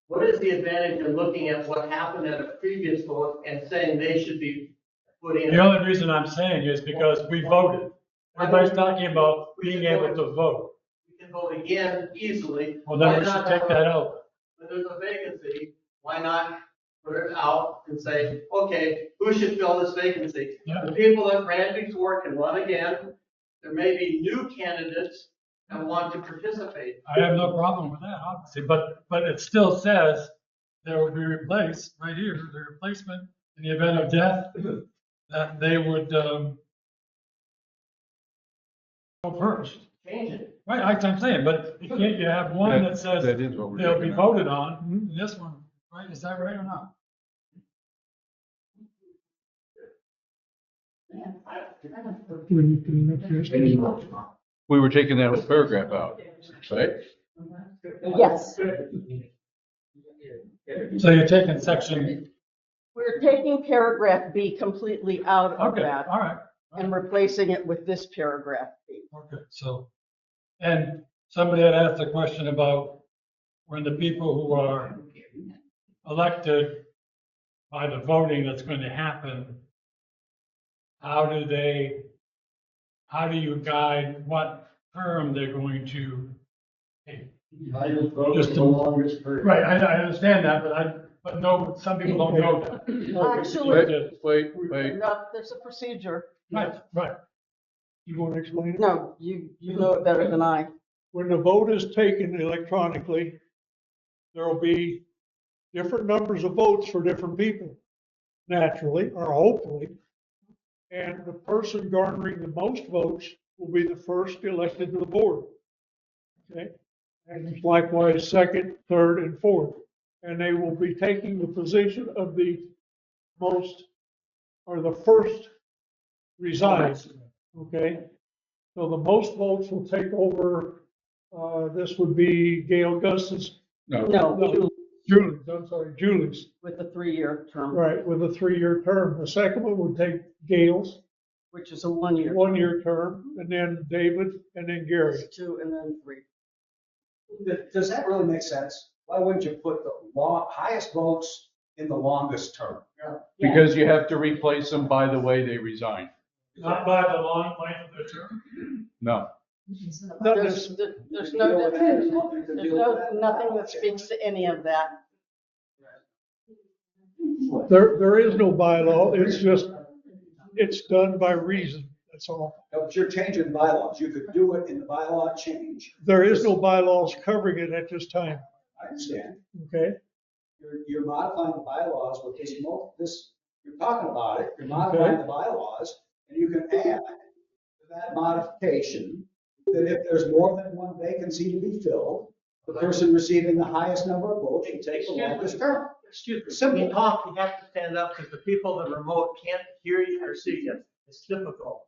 What is the advantage in looking at what happened at a previous vote and saying they should be put in? The only reason I'm saying is because we voted. Everybody's talking about being able to vote. We can vote again easily. Well, then Why we should not take have- that out. When there's a vacancy, why not put it out and say, okay, who should fill this vacancy? Yeah. The people that ran before can run again. There may be new candidates that want to participate. I have no problem with that, obviously, but it still says there will be replaced, right here, the replacement in the event of death, that they would go first. Change it. Right, like I'm saying, but you can't, you have one that says That is what we're they'll doing be now. voted on, and this one, right, is that right or not? We were taking that whole paragraph out, right? Yes, So you're taking section, we're taking paragraph B completely out of okay, that all right, and replacing it with this paragraph B. okay, so. And somebody had asked a question about when the people who are elected by the voting that's going to happen, how do you guide what term they're going to Just to- Right, I understand that, but no, some people don't know that. Actually, Wait. no, there's a procedure. Right. You want to explain it? No, you know it better than I. When the vote is taken electronically, there will be different numbers of votes for different people, naturally, or hopefully. And the person garnering the most votes will be the first elected to the board. Okay? And likewise, second, third, and fourth. And they will be taking the position of the most, or the first resigned. Okay? So the most votes will take over, this would be Gail Gus's. No, Julie's, I'm sorry, Julie's. with a 3-year term. Right, with a 3-year term. The second one would take Gail's. Which is a 1-year. 1-year term, and then David, and then Gary. 2 and then 3. Does that really make sense? Why wouldn't you put the highest votes in the longest term? Because you have to replace them by the way they resign. Not by the long length of the term. No. There's nothing that speaks to any of that. There is no bylaw, it's done by reason, that's all. No, but you're changing bylaws. You could do it in the bylaw change. There is no bylaws covering it at this time, I understand. okay? You're modifying the bylaws with this, you're talking about it, you're modifying the bylaws, and you can add to that modification that if there's more than one vacancy to be filled, the person receiving the highest number of votes will take the longest term. Excuse me, when you talk, you have to stand up because the people that remote can't hear you or see you. It's difficult.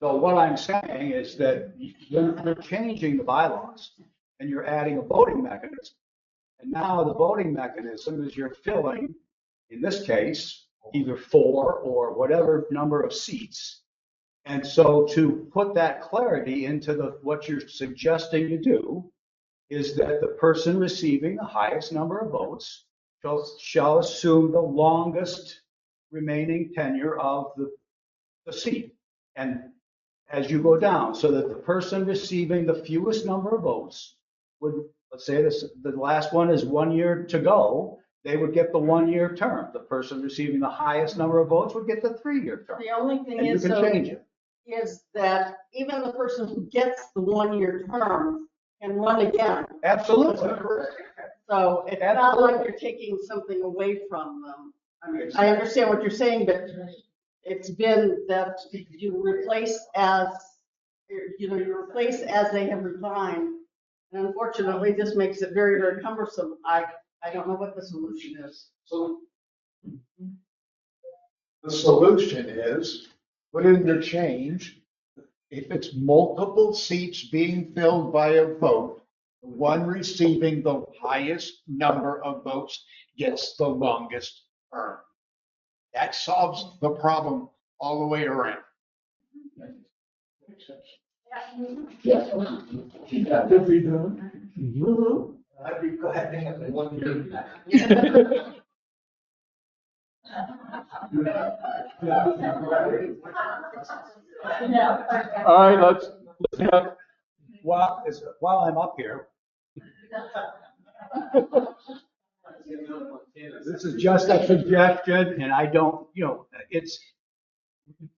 So what I'm saying is that you're changing the bylaws and you're adding a voting mechanism. And now the voting mechanism is you're filling, in this case, either 4 or whatever number of seats. And so to put that clarity into what you're suggesting you do is that the person receiving the highest number of votes shall assume the longest remaining tenure of the seat. And as you go down, so that the person receiving the fewest number of votes would, let's say the last one is 1 year to go, they would get the 1-year term. The person receiving the highest number of votes would get the 3-year term. The only thing And you is, can change it. is that even the person who gets the 1-year term can run again. Absolutely. So it's not like you're taking something away from them. I mean, I understand what you're saying, but it's been that you replace as they have resigned. And unfortunately, this makes it very, very cumbersome. I don't know what the solution is. So the solution is put in the change. If it's multiple seats being filled by a vote, the one receiving the highest number of votes gets the longest term. That solves the problem all the way around. That could be done. I'd be glad to have the 1 year. All right, let's have. While I'm up here, this is just a suggestion, and I don't,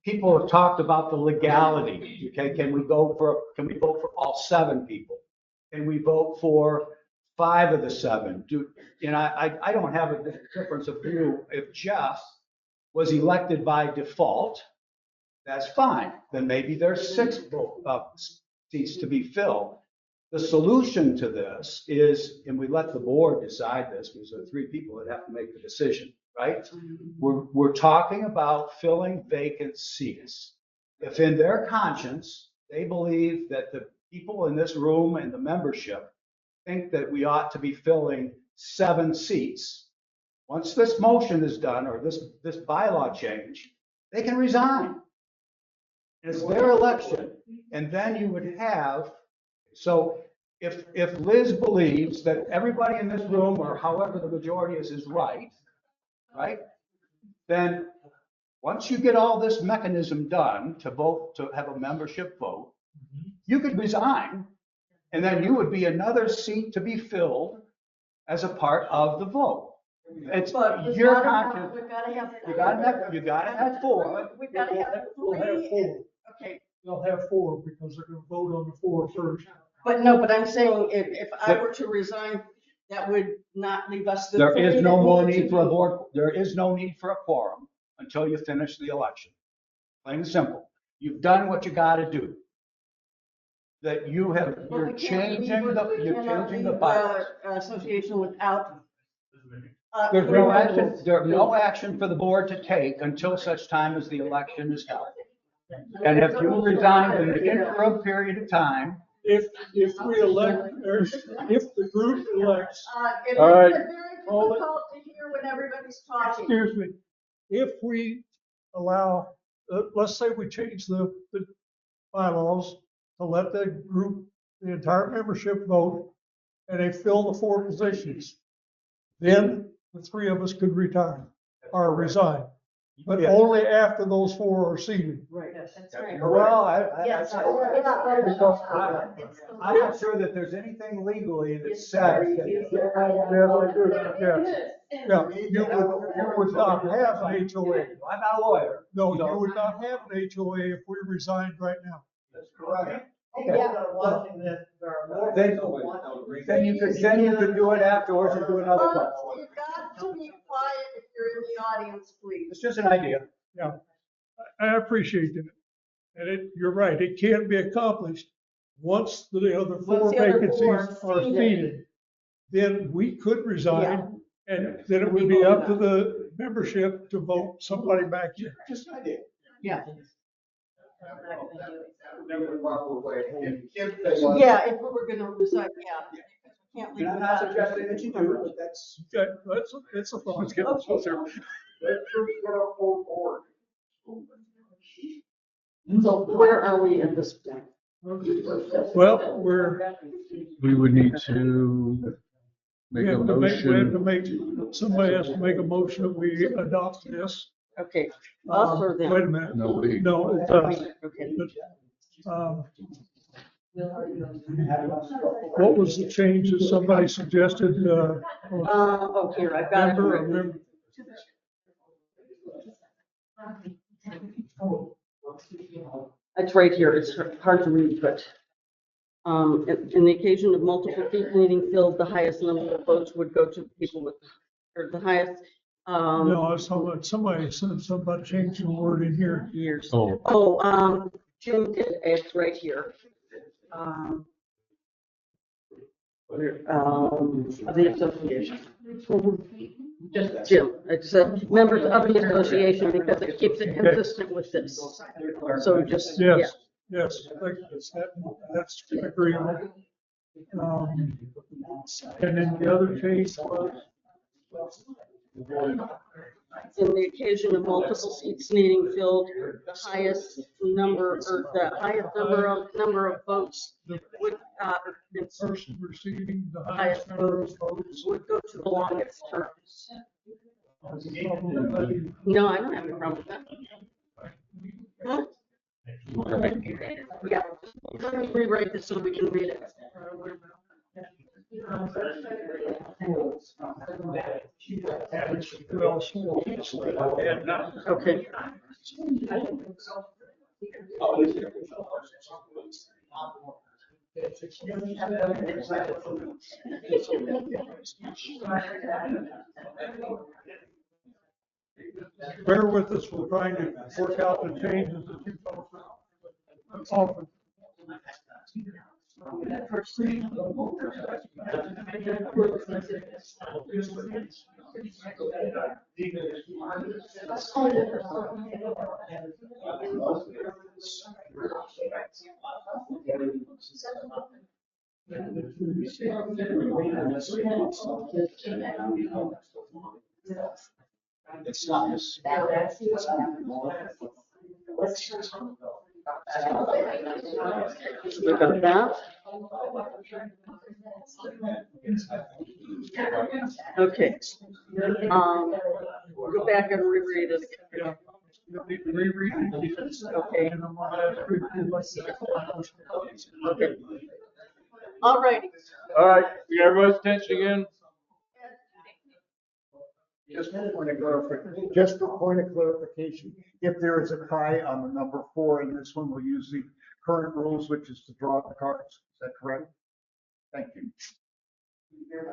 people have talked about the legality. Okay, can we vote for all 7 people? Can we vote for 5 of the 7? I don't have a difference of view. If Jeff was elected by default, that's fine. Then maybe there's 6 seats to be filled. The solution to this is, and we let the board decide this, because there are 3 people that have to make the decision, right? We're talking about filling vacant seats. If in their conscience, they believe that the people in this room and the membership think that we ought to be filling 7 seats, once this motion is done, or this bylaw change, they can resign. It's their election. And then you would have, so if Liz believes that everybody in this room, or however the majority is right, then once you get all this mechanism done to vote, to have a membership vote, you could resign And then you would be another seat to be filled as a part of the vote. It's But your conscience. we've gotta have. You gotta have four. We've gotta have We'll have three. four. Okay, They'll have four because they're gonna vote on the four first. but no, but I'm saying if I were to resign, that would not leave us the There three is that no more need to need for a be- board, there is no need for a quorum until you finish the election. Plain and simple. You've done what you gotta do. That you have, But you're we can't changing leave- the, we you're cannot changing the leave bylaws. Association without. There's no action, there's no action for the board to take until such time as the election is held. And if you resign in the interim period of time, If we elect, or if the group elects, It All right. makes it very difficult to hear when everybody's talking. excuse me, if we allow, let's say we change the bylaws to let the group, the entire membership vote, and they fill the four positions, then the three of us could retire or resign. But Yeah. only after those four are seated. Right. That's right. well, Yes. I'm not sure that there's anything legally that says that. Yeah, you would not have an HOA. I'm not a lawyer. No, you would not have an HOA if we resigned right now. That's correct. Then, then you could do it afterwards and do another call. You've got to be quiet if you're in the audience, please. It's just an idea. Yeah, I appreciate that. And you're right, it can be accomplished once the other four Once the other vacancies four are are seated. seated. Then we could resign, and then it would be up to the membership to vote somebody back in. Just an idea. Yeah. Yeah, if we were gonna resign, yeah. Can't leave And I'm not without. suggesting that you do, but that's. Okay, it's a thought. Let's get closer. So where are we at this point? Well, We would need to we make a have to motion. make, somebody has to make a motion that we adopt this. Okay, us or them? Wait a minute. Nobody. No, it's us. Okay. What was the change that somebody suggested? Oh, here, I've got it. Member. It's right here, it's hard to read, but, in the occasion of multiple seats needing filled, the highest number of votes would go to the people with, or the highest, No, I was talking about, somebody said something about changing the word in here. years. Oh. Jim did, it's right here. The association. Just Jim, it said members of the association because it keeps it consistent with this. So just, yeah. Yes, yes, I think that's agreeable. And then the other change was, In the occasion of multiple seats needing filled, the highest number of votes would, the person receiving the highest highest number of votes votes. would go to the longest terms. No, I don't have a problem with that. Huh? Yeah, let me rewrite this so we can read it. Okay. Bear with us, we're trying to work out the changes that you offered. It's not. We got that. Okay. We'll go back and reread it. Reread it. Okay. And I'm gonna ask you to- Okay. All righty. All right, we got everyone's attention again? Just for point of clarification, if there is a tie on the number 4 in this one, we'll use the current rules, which is to draw the cards. Is that correct? Thank you. Yes.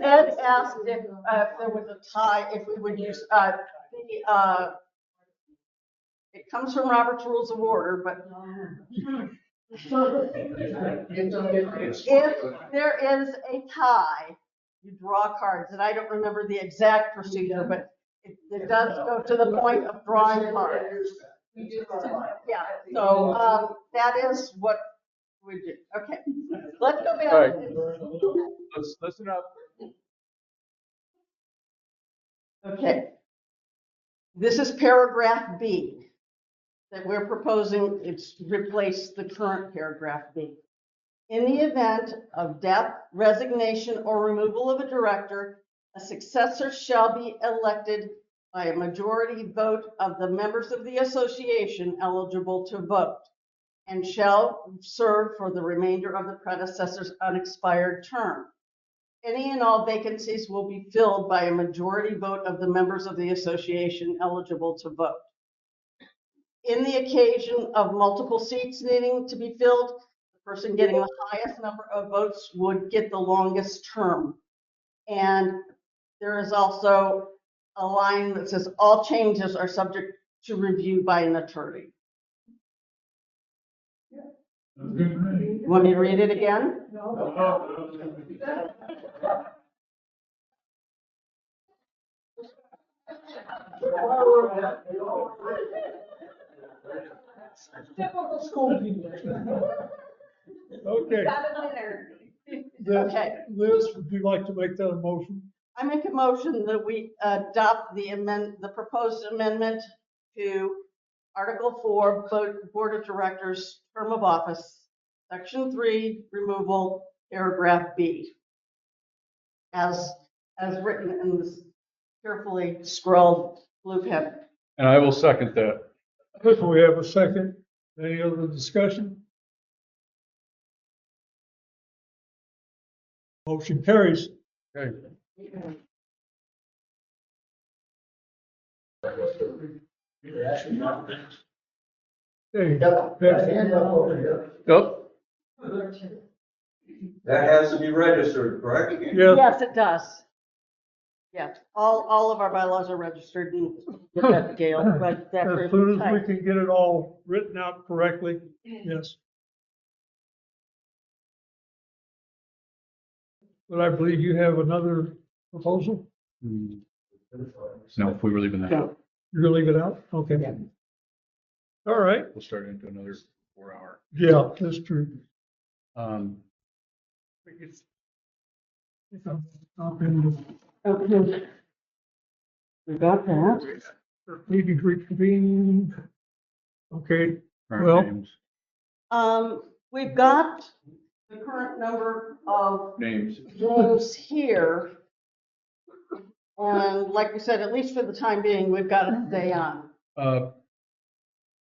Ed asked if there was a tie, if we would use, it comes from Robert's Rules of Order, but if there is a tie, you draw cards, and I don't remember the exact procedure, but it does go to the point of drawing cards. Yeah, so, that is what we do. Okay, let's go back. All right. Let's listen up. Okay. This is paragraph B that we're proposing. It's replace the current paragraph B. In the event of death, resignation, or removal of a director, a successor shall be elected by a majority vote of the members of the association eligible to vote, and shall serve for the remainder of the predecessor's unexpired term. Any and all vacancies will be filled by a majority vote of the members of the association eligible to vote. In the occasion of multiple seats needing to be filled, the person getting the highest number of votes would get the longest term. And there is also a line that says all changes are subject to review by an attorney. You want me to read it again? Okay. Okay. Liz, would you like to make that a motion? I make a motion that we adopt the proposed amendment to Article 4, Board of Directors, term of office, Section 3, removal, paragraph B, as written in this carefully scrawled blue pen. And I will second that. We have a second. Any other discussion? Motion carries. Okay. Okay. Go. That has to be registered, correct? Yes, it does. Yes, all of our bylaws are registered and at Gail, but that As soon as we can get it all written out correctly, yes. But I believe you have another proposal? No, if we were leaving that out, You're gonna leave it out? Okay. All right. we'll start into another 4-hour. Yeah, that's true. Okay. We got that. Meeting reconvened. Okay, Current well, names. We've got the current number of Names. names here. And like we said, at least for the time being, we've got to stay on.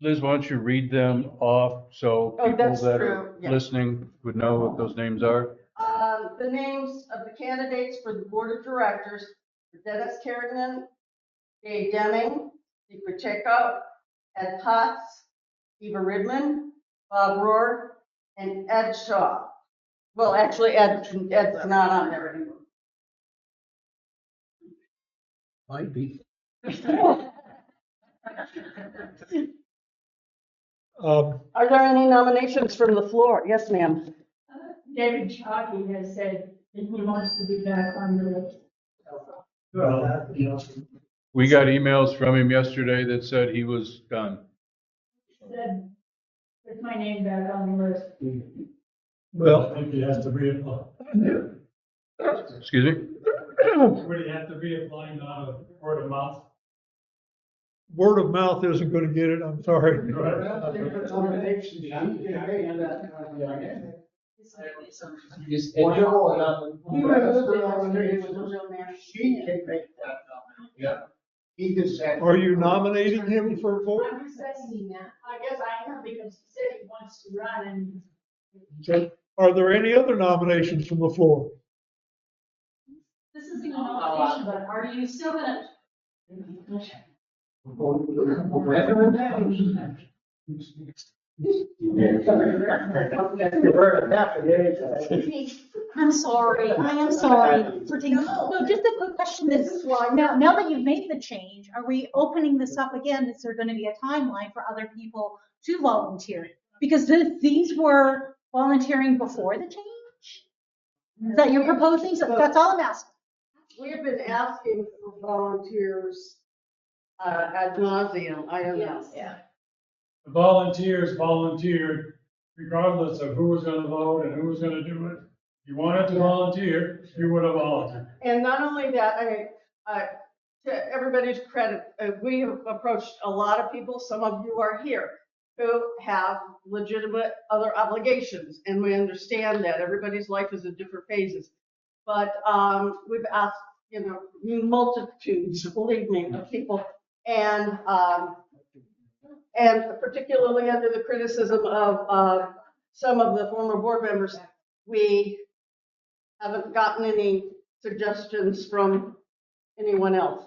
Liz, why don't you read them off so Oh, people that's that true, are yeah. listening would know what those names are? The names of the candidates for the Board of Directors: Dennis Kerrigan, Jay Deming, Steve Pacheco, Ed Potts, Eva Ridman, Bob Rohr, and Ed Shaw. Well, actually, Ed's not on there anymore. Might be. Are there any nominations from the floor? Yes, ma'am. David Chalky has said that he wants to be back on the list. We got emails from him yesterday that said he was done. He said, put my name back on the list. well, I think he has to reapply. Excuse me? Would he have to reapply on a word of mouth? word of mouth isn't gonna get it, I'm sorry. She can make that nomination. He can say. Are you nominating him for a vote? I'm requesting that. I guess I wants to run and. Are there any other nominations from the floor? This isn't a nomination, but are you still gonna? I'm sorry, I am sorry for taking, no, just a quick question, this, now that you've made the change, are we opening this up again? Is there gonna be a timeline for other people to volunteer? Because these were volunteering before the change? Is that you're proposing, so that's all I'm asking. We've been asking for volunteers ad nauseum. I don't know. Yeah. The volunteers volunteered regardless of who was gonna vote and who was gonna do it. If you wanted to volunteer, you would have volunteered. And not only that, I mean, to everybody's credit, we have approached a lot of people, some of you are here, who have legitimate other obligations, and we understand that everybody's life is in different phases. But we've asked, you know, multitudes, believe me, of people, and particularly under the criticism of some of the former board members, we haven't gotten any suggestions from anyone else.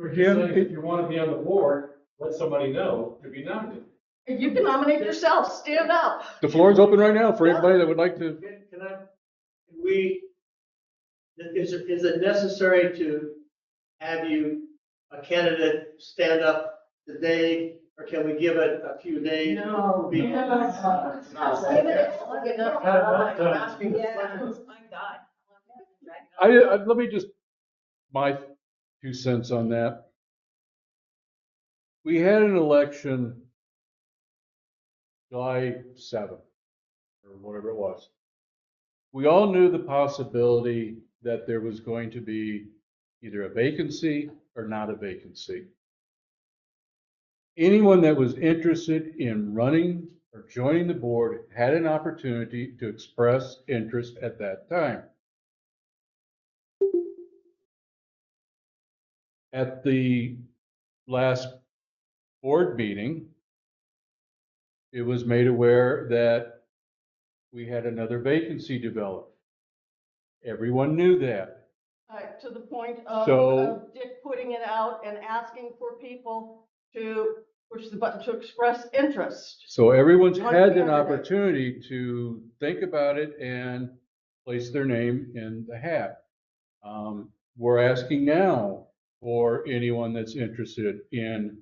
Again, If you want to be on the board, let somebody know to be nominated. If you can nominate yourself, stand up. The floor is open right now for anybody that would like to. Can I, is it necessary to have a candidate stand up today, or can we give it a few days? No. Let me just, my 2 cents on that. We had an election July 7th, or whatever it was. We all knew the possibility that there was going to be either a vacancy or not a vacancy. Anyone that was interested in running or joining the board had an opportunity to express interest at that time. At the last board meeting, it was made aware that we had another vacancy developed. Everyone knew that. To the point of Dick putting it out and asking for people to push the button to express interest. So everyone's had an opportunity to think about it and place their name in the hat. We're asking now for anyone that's interested in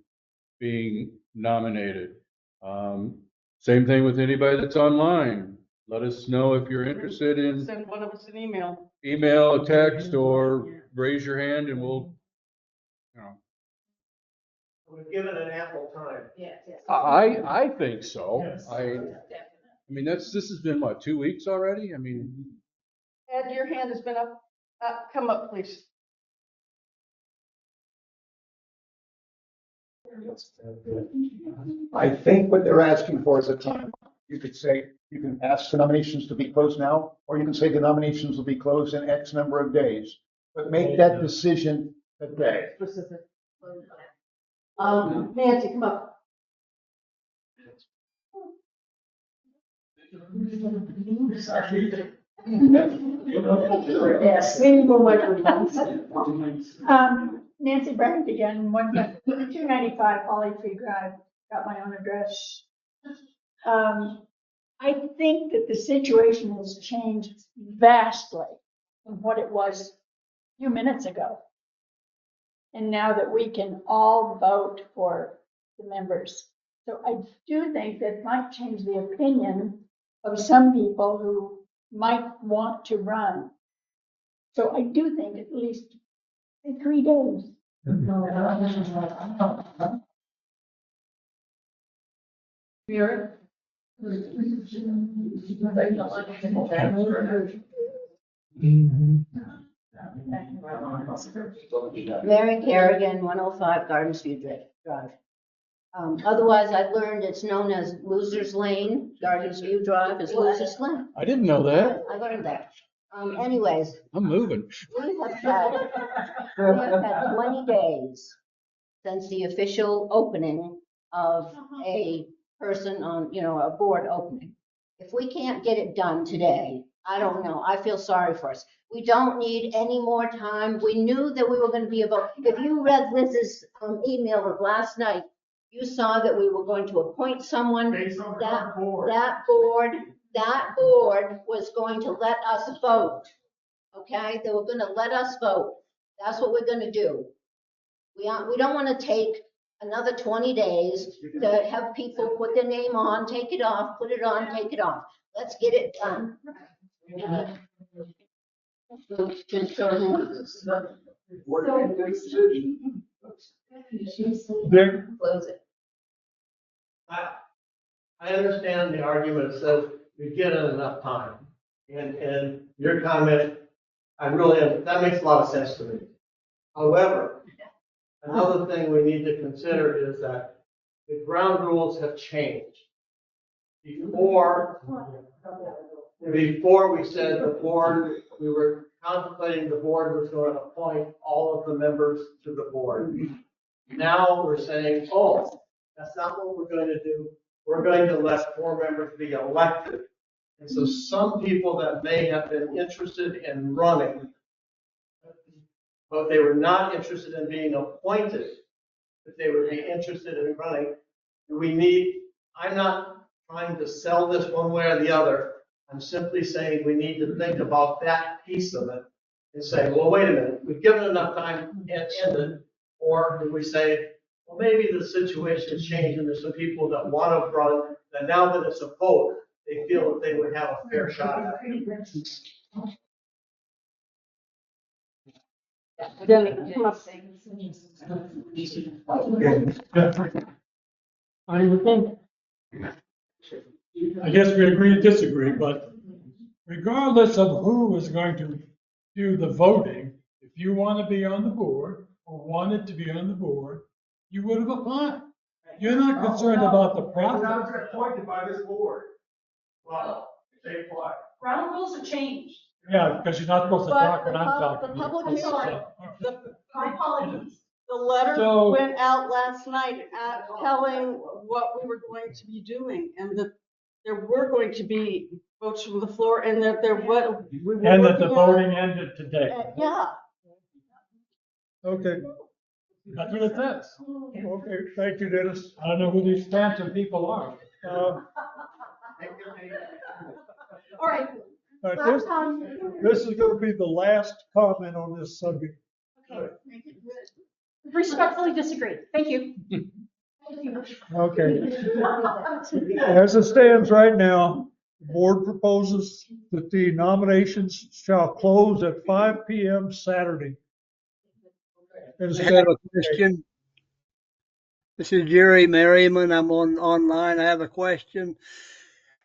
being nominated. Same thing with anybody that's online. Let us know if you're interested in. Send one of us an email. Email, a text, or raise your hand and we'll, you know. We've given it ample time. Yes. I think so. I mean, this has been what, 2 weeks already? I mean. Ed, your hand has been up. Come up, please. I think what they're asking for is a time. You could say, you can ask for nominations to be closed now, or you can say the nominations will be closed in X number of days. But make that decision today. Specific. Nancy, come up. Yes. Nancy Bryant again, 295 Holly Tree Drive, got my own address. I think that the situation has changed vastly from what it was a few minutes ago. And now that we can all vote for the members. So I do think that might change the opinion of some people who might want to run. So I do think at least 3 days. Mary Kerrigan, 105 Gardens View Drive. Otherwise, I've learned it's known as Losers Lane. Gardens View Drive is Losers Lane. I didn't know that. I learned that. Anyways, I'm moving. we have had 20 days since the official opening of a person on, a board opening. If we can't get it done today, I don't know, I feel sorry for us. We don't need any more time. We knew that we were gonna be about, if you read Liz's email of last night, you saw that we were going to appoint someone. Based on That, current board. that board was going to let us vote. Okay, they were gonna let us vote. That's what we're gonna do. We don't wanna take another 20 days to have people put their name on, take it off, put it on, take it off. Let's get it done. Close it. I understand the argument says we've given enough time. And your comment, that makes a lot of sense to me. However, another thing we need to consider is that the ground rules have changed. Before we said the board, we were contemplating the board was going to appoint all of the members to the board. Now we're saying, oh, that's not what we're going to do. We're going to let 4 members be elected. And so some people that may have been interested in running, but they were not interested in being appointed, if they would be interested in running, I'm not trying to sell this one way or the other. I'm simply saying we need to think about that piece of it and say, well, wait a minute, we've given enough time and ended. Or do we say, well, maybe the situation has changed and there's some people that want to run, that now that it's a vote, they feel that they would have a fair shot at it. Denny, come up. I guess we agree to disagree, but regardless of who is going to do the voting, if you want to be on the board or wanted to be on the board, you would have applied. You're not concerned about the We're not process. appointed by this board. Well, they apply. Ground rules have changed. Yeah, because you're not supposed to talk when I'm The talking. public, I'm sorry. the, My apologies. the letter So- went out last night telling what we were going to be doing and that there were going to be votes from the floor and that we were And that the working on- voting ended today. Yeah. Okay, That's what it says. okay, thank you, Dennis. I don't know who these phantom people are. All right. All right, this is gonna be the last comment on this subject. Okay. Respectfully disagree. Thank you. Okay. As it stands right now, the board proposes that the nominations shall close at 5 p.m. Saturday. I have a question. This is Jerry Merriman. I'm online. I have a question.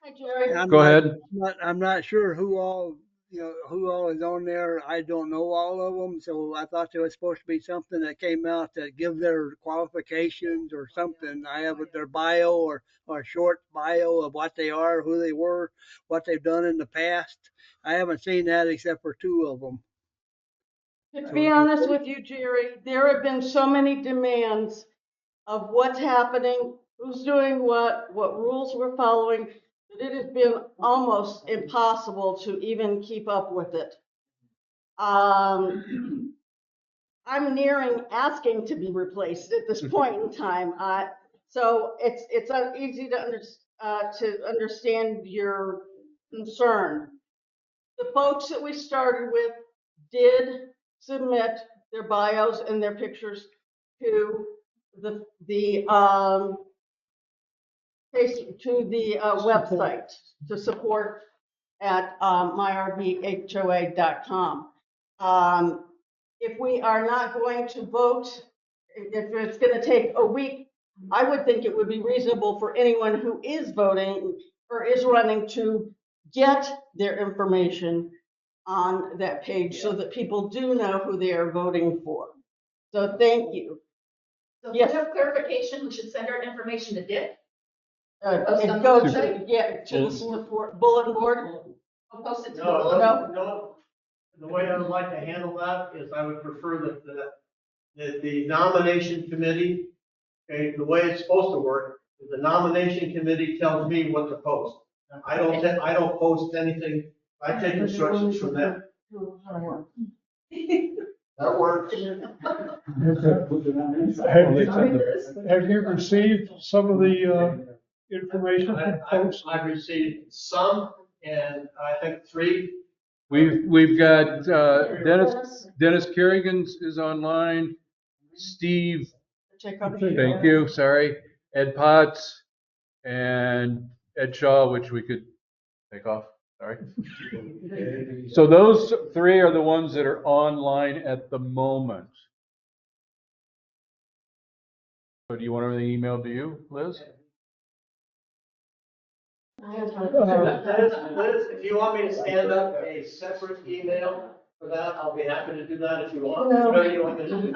Hi, Jerry. Go ahead. I'm not sure who all is on there. I don't know all of them, so I thought there was supposed to be something that came out to give their qualifications or something. I have their bio or a short bio of what they are, who they were, what they've done in the past. I haven't seen that except for 2 of them. To be honest with you, Jerry, there have been so many demands of what's happening, who's doing what rules we're following, that it has been almost impossible to even keep up with it. I'm nearing asking to be replaced at this point in time. So it's easy to understand your concern. The folks that we started with did submit their bios and their pictures to the website to support at myrbhoa.com. If we are not going to vote, if it's going to take a week, I would think it would be reasonable for anyone who is voting or is running to get their information on that page so that people do know who they are voting for. So thank you. So Yes. we have clarification, we should send our information to Dick. And go to the bulletin board. I'll post it to the No, bulletin. no. The way I would like to handle that is I would prefer that that the nomination committee, okay, the way it's supposed to work, is the nomination committee tells me what to post. I don't post anything, I take instructions from them. That works. Have you received some of the information from folks? I've received some, and I think 3. We've got, Dennis Kerrigan is online, Steve, thank you, sorry, Ed Potts, and Ed Shaw, which we could take off, sorry. So those 3 are the ones that are online at the moment. So do you want everything emailed to you, Liz? Liz, if you want me to stand up a separate email for that, I'll be happy to do that if you want. No. Whatever you want me to do.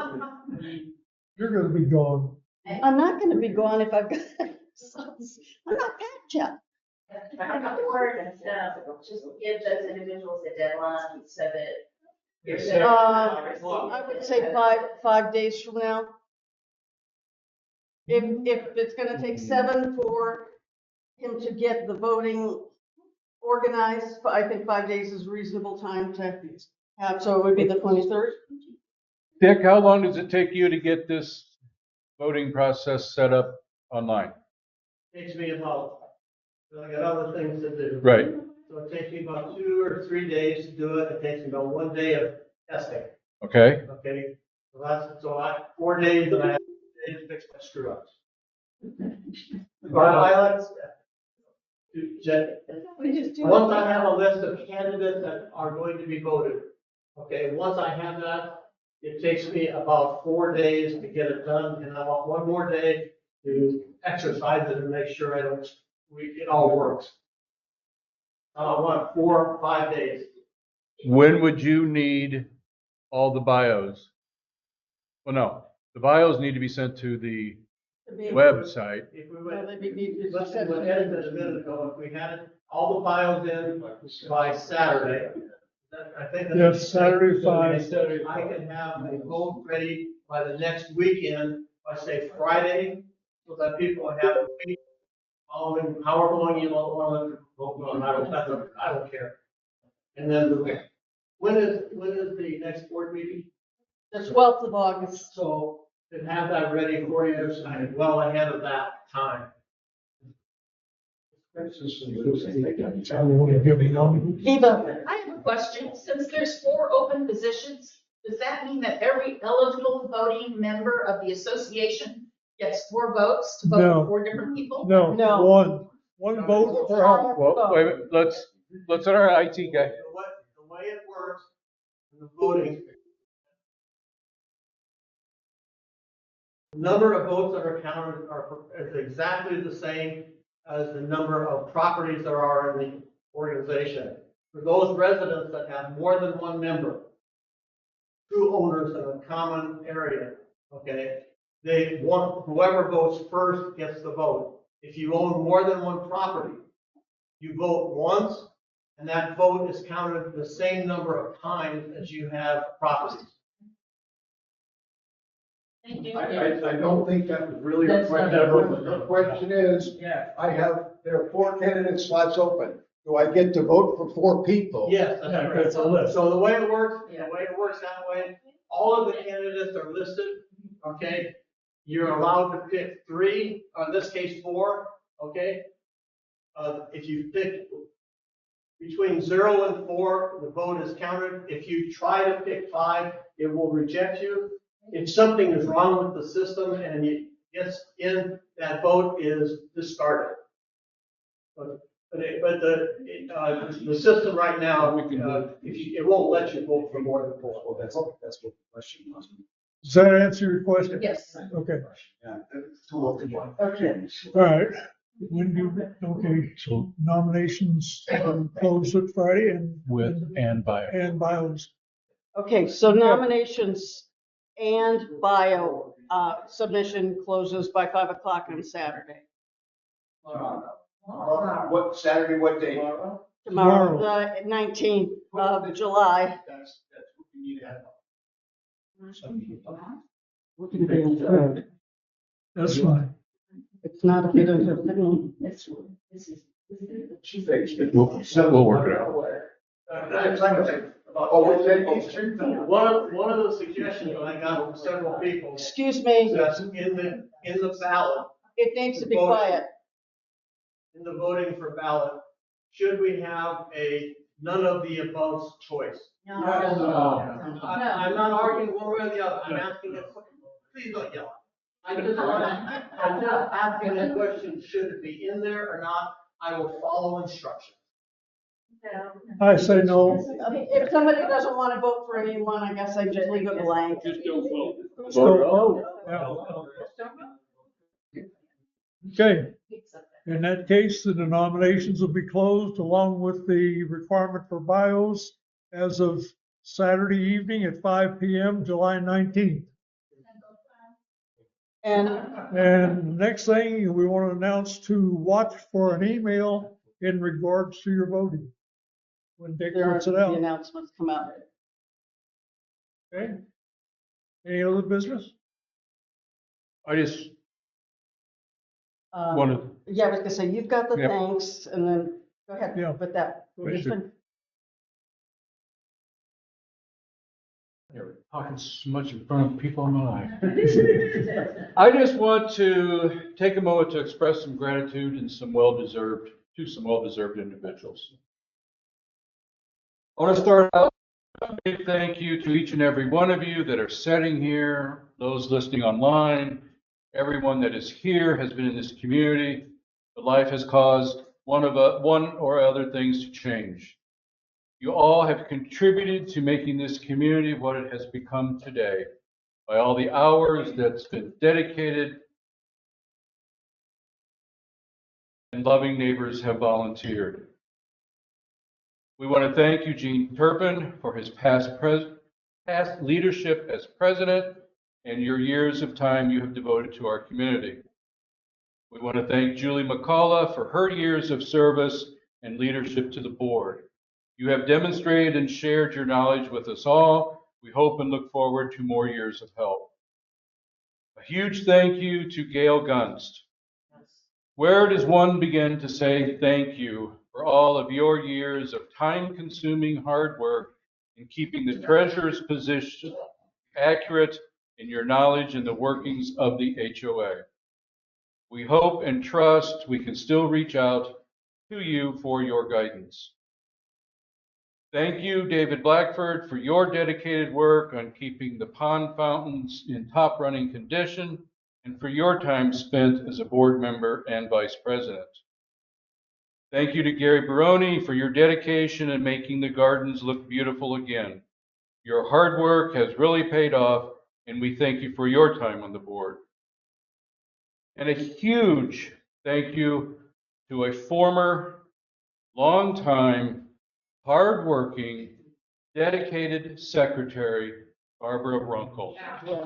You're gonna be gone. I'm not gonna be gone if I've got, I'm not that yet. Just give those individuals a deadline so that. I would say 5 days from now. If it's gonna take 7 for him to get the voting organized, I think 5 days is a reasonable time to have, so it would be the 23rd. Dick, how long does it take you to get this voting process set up online? Takes me about, I got other things to do. Right. So it takes me about 2 or 3 days to do it. It takes me about 1 day of testing. Okay. Okay, so 4 days and I have 2 days to fix my screw ups. Once I have a list of candidates that are going to be voted, okay, once I have that, it takes me about 4 days to get it done, and I want 1 more day to exercise it and make sure it all works. I want 4 or 5 days. When would you need all the bios? Well, no, the bios need to be sent to the website. If we went, listen to what Ed said a minute ago, if we had all the bios in by Saturday, I think. Yes, Saturday 5. I can have a vote ready by the next weekend, I say Friday, so that people have a week following, however long you want to vote on, I don't care. And then, when is the next board meeting? The 12th of August. So, to have that ready for you, well ahead of that time. Eva. I have a question. Since there's 4 open positions, does that mean that every eligible voting member of the association gets 4 votes to vote No. for 4 different people? No, No. one vote per house. Well, wait a minute, let's let our IT guy. The way it works, the voting, the number of votes that are counted is exactly the same as the number of properties there are in the organization. For those residents that have more than 1 member, 2 owners in a common area, okay, whoever votes first gets the vote. If you own more than 1 property, you vote once, and that vote is counted the same number of times as you have properties. I don't think that was really the question. The question is, there are 4 candidate slots open. Do I get to vote for 4 people? Yes, that's Yeah, correct. it's a list. So the way it works that way, all of the candidates are listed, okay? You're allowed to pick 3, or in this case 4, okay? If you pick between 0 and 4, the vote is counted. If you try to pick 5, it will reject you. If something is wrong with the system and it gets in, that vote is discarded. But the system right now, it won't let you vote for more than 4. Well, that's what the question was. Does that answer your question? Yes. Okay, Yeah, two open. Okay. all right. Okay, so nominations close at Friday And bio. and bios. Okay, so nominations and bio submission closes by 5 o'clock on Saturday. What, Saturday, what day? Tomorrow, the 19th of July. That's what we need to have. That's fine. It's not a bit of a thing. We'll work it out. One of the suggestions that I got from several people. Excuse me, That's in the ballot, it needs to be quiet. in the voting for ballot, should we have a none of the above choice? No. I'm not arguing one way or the other, I'm asking a, please don't yell. I'm just asking a question, should it be in there or not? I will follow instructions. I say no. If somebody doesn't want to vote for anyone, I guess I just leave it blank. So, okay, in that case, the nominations will be closed along with the requirement for bios as of Saturday evening at 5 p.m., July 19th. And next thing, we want to announce to watch for an email in regards to your voting. When Dick puts it The out. announcements come out. Okay. Any other business? I just Um, wanted, Yeah, I was gonna say, you've got the Yep. thanks, and then, go ahead Yeah. with that. talking so much in front of people in my life. I just want to take a moment to express some gratitude and some well-deserved individuals. I want to start out with a big thank you to each and every one of you that are sitting here, those listening online, everyone that is here has been in this community, but life has caused one or other things to change. You all have contributed to making this community what it has become today by all the hours that's been dedicated and loving neighbors have volunteered. We want to thank Eugene Turpin for his past leadership as president and your years of time you have devoted to our community. We want to thank Julie McCullough for her years of service and leadership to the board. You have demonstrated and shared your knowledge with us all. We hope and look forward to more years of help. A huge thank you to Gail Gunst. Where does one begin to say thank you for all of your years of time-consuming hard work in keeping the treasurer's position accurate in your knowledge and the workings of the HOA? We hope and trust we can still reach out to you for your guidance. Thank you, David Blackford, for your dedicated work on keeping the pond fountains in top running condition and for your time spent as a board member and vice president. Thank you to Gary Baroni for your dedication in making the gardens look beautiful again. Your hard work has really paid off, and we thank you for your time on the board. And a huge thank you to a former, longtime, hardworking, dedicated secretary, Barbara Runkle. Yeah.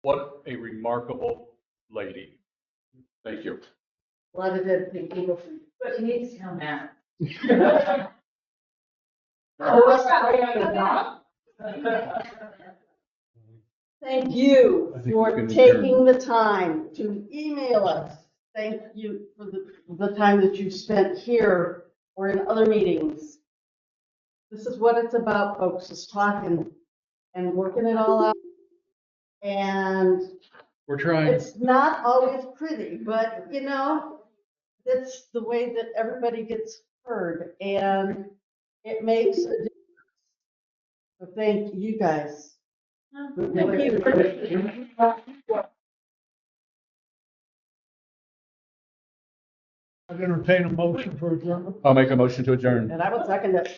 What a remarkable lady. Thank you. A lot of dedicated people. But you need to tell Matt. Thank you I think we for can taking the time to email us. Thank you for the time that you spent here or in other meetings. This is what it's about, folks, is talking and working it all out. And We're trying. it's not always pretty, but you know, that's the way that everybody gets heard, and it makes a difference. So thank you guys. Thank you. I'd entertain a motion for adjournment. I'll make a motion to adjourn. And I will second it.